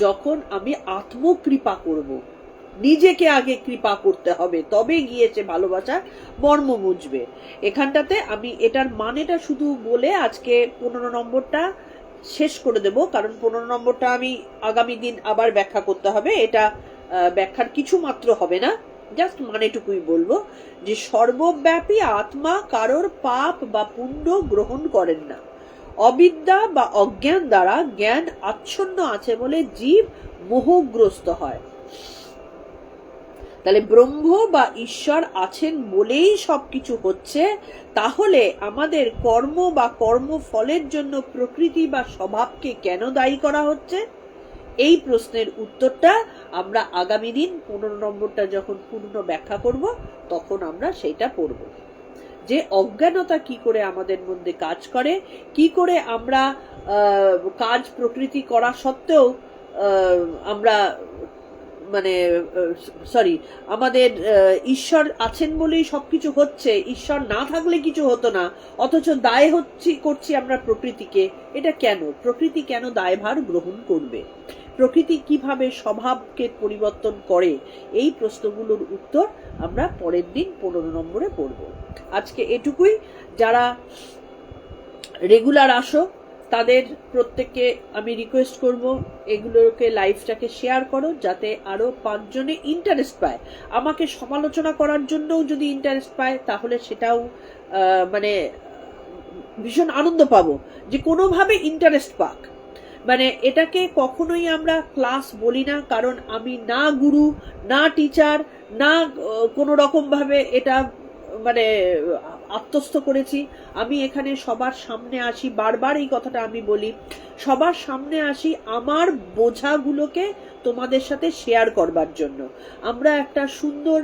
যখন আমি আত্মকৃপা করব। নিজেকে আগে কৃপা করতে হবে, তবে গিয়েছে ভালোবাসা মর্ম বুঝবে। এখানটাতে আমি এটার মানেটা শুধু বলে আজকে 15 নম্বরটা শেষ করে দেব, কারণ 15 নম্বরটা আমি আগামী দিন আবার ব্যাখ্যা করতে হবে। এটা ব্যাখ্যার কিছু মাত্র হবে না, জাস্ট মানেটুকুই বলবো যে সর্বব্যাপী আত্মা কারোর পাপ বা পুণ্য গ্রহণ করেন না। অবিদ্যা বা অজ্ঞান দ্বারা জ্ঞান আচ্ছন্ন আছে বলে জীব মোহগ্রস্ত হয়। তাহলে ব্রহ্ম বা ঈশ্বর আছেন বলেই সবকিছু হচ্ছে। তাহলে আমাদের কর্ম বা কর্মফলের জন্য প্রকৃতি বা স্বভাবকে কেন দায়ী করা হচ্ছে? এই প্রশ্নের উত্তরটা আমরা আগামী দিন 15 নম্বরটা যখন পূর্ণ ব্যাখ্যা করব তখন আমরা সেইটা পড়ব, যে অজ্ঞানতা কি করে আমাদের মধ্যে কাজ করে, কি করে আমরা কাজ প্রকৃতি করা সত্ত্বেও আমরা আমাদের ঈশ্বর আছেন বলেই সবকিছু হচ্ছে, ঈশ্বর না থাকলে কিছু হতো না, অথচ দায় করছি আমরা প্রকৃতিকে। এটা কেন? প্রকৃতি কেন দায়ভার গ্রহণ করবে? প্রকৃতি কিভাবে স্বভাবকে পরিবর্তন করে? এই প্রশ্নগুলোর উত্তর আমরা পরের দিন 15 নম্বরে পড়ব। আজকে এটুকুই। যারা রেগুলার আসো তাদের প্রত্যেককে আমি রিকোয়েস্ট করব এগুলোকে, লাইভটাকে শেয়ার করো, যাতে আরো 5 জনে ইন্টারেস্ট পায়। আমাকে সমালোচনা করার জন্যও যদি ইন্টারেস্ট পায় তাহলে সেটাও ভীষণ আনন্দ পাবো, যে কোনোভাবে ইন্টারেস্ট পাক। এটাকে কখনোই আমরা ক্লাস বলি না, কারণ আমি না গুরু, না টিচার, না কোনো রকম ভাবে এটা আত্মস্থ করেছি। আমি এখানে সবার সামনে আসি, বারবার এই কথাটা আমি বলি, সবার সামনে আসি আমার বোঝাগুলোকে তোমাদের সাথে শেয়ার করবার জন্য। আমরা একটা সুন্দর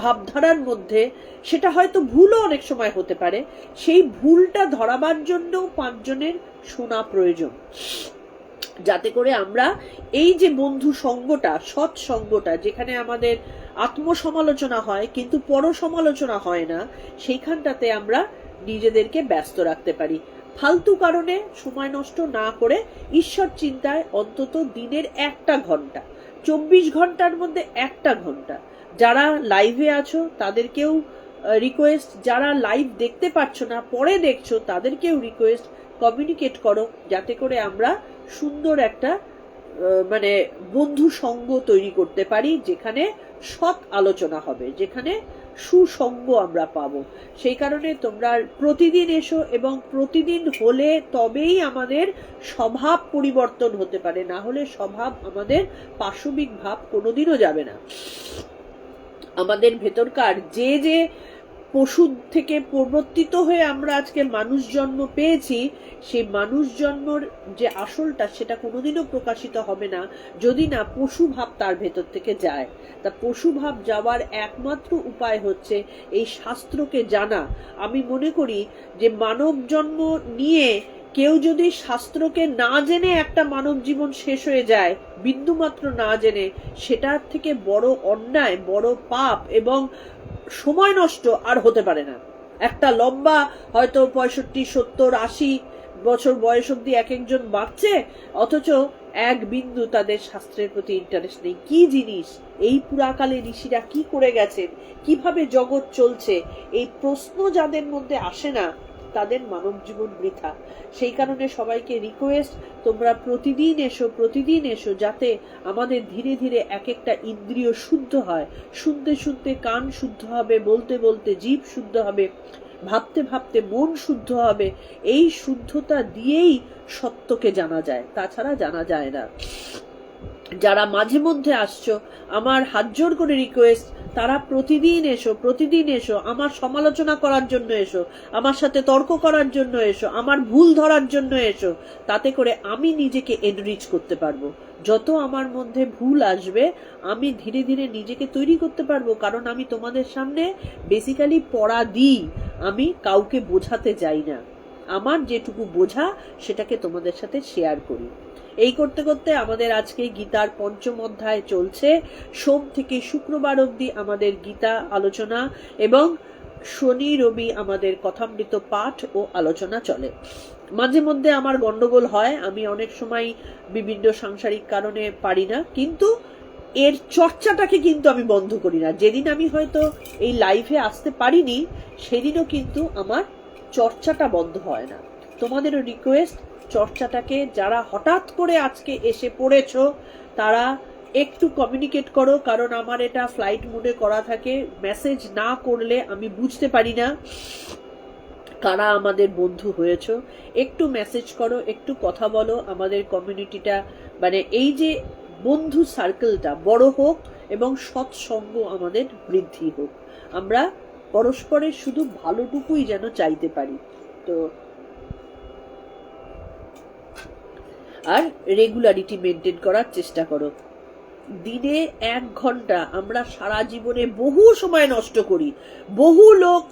ভাবধারার মধ্যে, সেটা হয়তো ভুলও অনেক সময় হতে পারে, সেই ভুলটা ধরাবার জন্য 5 জনের শোনা প্রয়োজন, যাতে করে আমরা এই যে বন্ধু সঙ্গটা, সৎ সঙ্গটা, যেখানে আমাদের আত্মসমালোচনা হয় কিন্তু পর সমালোচনা হয় না, সেইখানটাতে আমরা নিজেদেরকে ব্যস্ত রাখতে পারি। ফালতু কারণে সময় নষ্ট না করে ঈশ্বর চিন্তায় অন্তত দিনের 1টা ঘন্টা, 24 ঘন্টার মধ্যে 1টা ঘন্টা, যারা লাইভে আছো তাদেরকেও রিকোয়েস্ট, যারা লাইভ দেখতে পাচ্ছ না পরে দেখছো তাদেরকেও রিকোয়েস্ট, কমিউনিকেট করো, যাতে করে আমরা সুন্দর একটা বন্ধু সঙ্গ তৈরি করতে পারি, যেখানে সৎ আলোচনা হবে, যেখানে সুসঙ্গ আমরা পাবো। সেই কারণে তোমরা প্রতিদিন এসো, এবং প্রতিদিন হলে তবেই আমাদের স্বভাব পরিবর্তন হতে পারে, না হলে স্বভাব, আমাদের পাশবিক ভাব কোনোদিনও যাবে না। আমাদের ভেতরকার যে যে পশু থেকে প্রবর্তিত হয়ে আমরা আজকে মানুষ জন্ম পেয়েছি, সেই মানুষ জন্মর যে আসলটা সেটা কোনোদিনও প্রকাশিত হবে না যদি না পশু ভাব তার ভেতর থেকে যায়। তা পশু ভাব যাওয়ার একমাত্র উপায় হচ্ছে এই শাস্ত্রকে জানা। আমি মনে করি যে মানব জন্ম নিয়ে কেউ যদি শাস্ত্রকে না জেনে একটা মানব জীবন শেষ হয়ে যায়, বিন্দুমাত্র না জেনে, সেটার থেকে বড় অন্যায়, বড় পাপ এবং সময় নষ্ট আর হতে পারে না। একটা লম্বা হয়তো 65, 70, 80 বছর বয়স অব্দি এক একজন বাঁচছে, অথচ এক বিন্দু তাদের শাস্ত্রের প্রতি ইন্টারেস্ট নেই। কি জিনিস এই পুরাকালে ঋষিরা কি করে গেছেন, কিভাবে জগৎ চলছে, এই প্রশ্ন যাদের মধ্যে আসে না তাদের মানব জীবন বৃথা। সেই কারণে সবাইকে রিকোয়েস্ট, তোমরা প্রতিদিন এসো, প্রতিদিন এসো, যাতে আমাদের ধীরে ধীরে এক একটা ইন্দ্রিয় শুদ্ধ হয়। শুনতে শুনতে কান শুদ্ধ হবে, বলতে বলতে জিভ শুদ্ধ হবে, ভাবতে ভাবতে মন শুদ্ধ হবে। এই শুদ্ধতা দিয়েই সত্যকে জানা যায়, তাছাড়া জানা যায় না। যারা মাঝে মধ্যে আসছো, আমার হাত জোর করে রিকোয়েস্ট, তারা প্রতিদিন এসো, প্রতিদিন এসো, আমার সমালোচনা করার জন্য এসো, আমার সাথে তর্ক করার জন্য এসো, আমার ভুল ধরার জন্য এসো। তাতে করে আমি নিজেকে এনরিচ করতে পারবো। যত আমার মধ্যে ভুল আসবে আমি ধীরে ধীরে নিজেকে তৈরি করতে পারবো, কারণ আমি তোমাদের সামনে বেসিক্যালি পড়া দিই, আমি কাউকে বোঝাতে যাই না। আমার যেটুকু বোঝা সেটাকে তোমাদের সাথে শেয়ার করি। এই করতে করতে আমাদের আজকে গীতার 5ম অধ্যায় চলছে। সোম থেকে শুক্রবার অবধি আমাদের গীতা আলোচনা, এবং শনি রবি আমাদের কথামৃত পাঠ ও আলোচনা চলে। মাঝে মধ্যে আমার গন্ডগোল হয়, আমি অনেক সময় বিভিন্ন সাংসারিক কারণে পারি না, কিন্তু এর চর্চাটাকে কিন্তু আমি বন্ধ করি না। যেদিন আমি হয়তো এই লাইভে আসতে পারিনি সেদিনও কিন্তু আমার চর্চাটা বন্ধ হয় না। তোমাদেরও রিকোয়েস্ট, চর্চাটাকে যারা হঠাৎ করে আজকে এসে পড়েছো তারা একটু কমিউনিকেট করো, কারণ আমার এটা ফ্লাইট মোডে করা থাকে, মেসেজ না করলে আমি বুঝতে পারি না কারা আমাদের বন্ধু হয়েছো। একটু মেসেজ করো, একটু কথা বলো, আমাদের কমিউনিটিটা মানে এই যে বন্ধু সার্কেলটা বড় হোক এবং সৎসঙ্গ আমাদের বৃদ্ধি হোক, আমরা পরস্পরের শুধু ভালোটুকুই যেন চাইতে পারি। তো আর রেগুলারিটি মেনটেন করার চেষ্টা করো। দিনে 1 ঘন্টা, আমরা সারা জীবনে বহু সময় নষ্ট করি। বহু লোক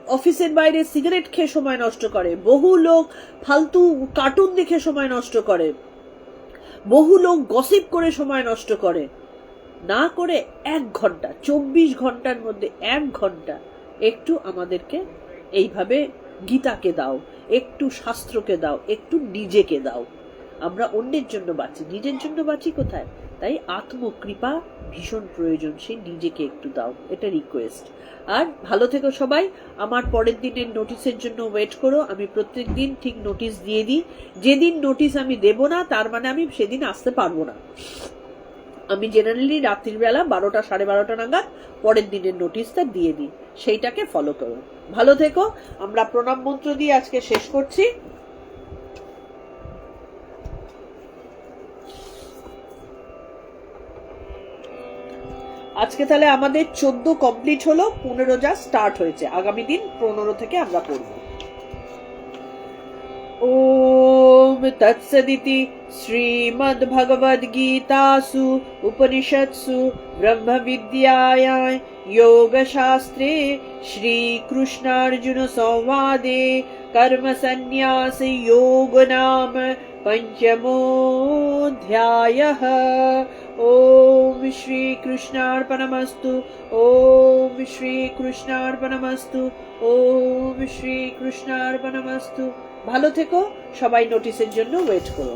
অফিসের বাইরে সিগারেট খেয়ে সময় নষ্ট করে, বহু লোক ফালতু কার্টুন দেখে সময় নষ্ট করে, বহু লোক গসিপ করে সময় নষ্ট করে। না করে 1 ঘন্টা, 24 ঘন্টার মধ্যে 1 ঘন্টা একটু আমাদেরকে এইভাবে গীতাকে দাও, একটু শাস্ত্রকে দাও, একটু নিজেকে দাও। আমরা অন্যের জন্য বাঁচি, নিজের জন্য বাঁচি কোথায়? তাই আত্মকৃপা ভীষণ প্রয়োজন, সেই নিজেকে একটু দাও, এটা রিকোয়েস্ট। আর ভালো থেকো সবাই। আমার পরের দিনের নোটিশের জন্য ওয়েট করো। আমি প্রত্যেক দিন ঠিক নোটিশ দিয়ে দিই। যেদিন নোটিশ আমি দেব না তার মানে আমি সেদিন আসতে পারবো না। আমি জেনারেলি রাত্রির বেলা 12টা 12:30 নাগাদ পরের দিনের নোটিশটা দিয়ে দিই, সেইটাকে ফলো করো। ভালো থেকো। আমরা প্রণাম মন্ত্র দিয়ে আজকে শেষ করছি। আজকে তাহলে আমাদের 14 কমপ্লিট হলো, 15 যা স্টার্ট হয়েছে, আগামী দিন 15 থেকে আমরা পড়ব। ओम तत्सदिति श्रीमद्भगवद्गीतासु उपनिषत्सु ब्रह्मविद्यायां योगशास्त्रे श्रीकृष्णार्जुनसंवादे कर्मसन्न्यासयोग नाम पंचमोऽध्यायः। ओम श्रीकृष्णार्पणमस्तु। ओम श्रीकृष्णार्पणमस्तु। ओम श्रीकृष्णार्पणमस्तु। ভালো থেকো সবাই, নোটিশের জন্য ওয়েট করো।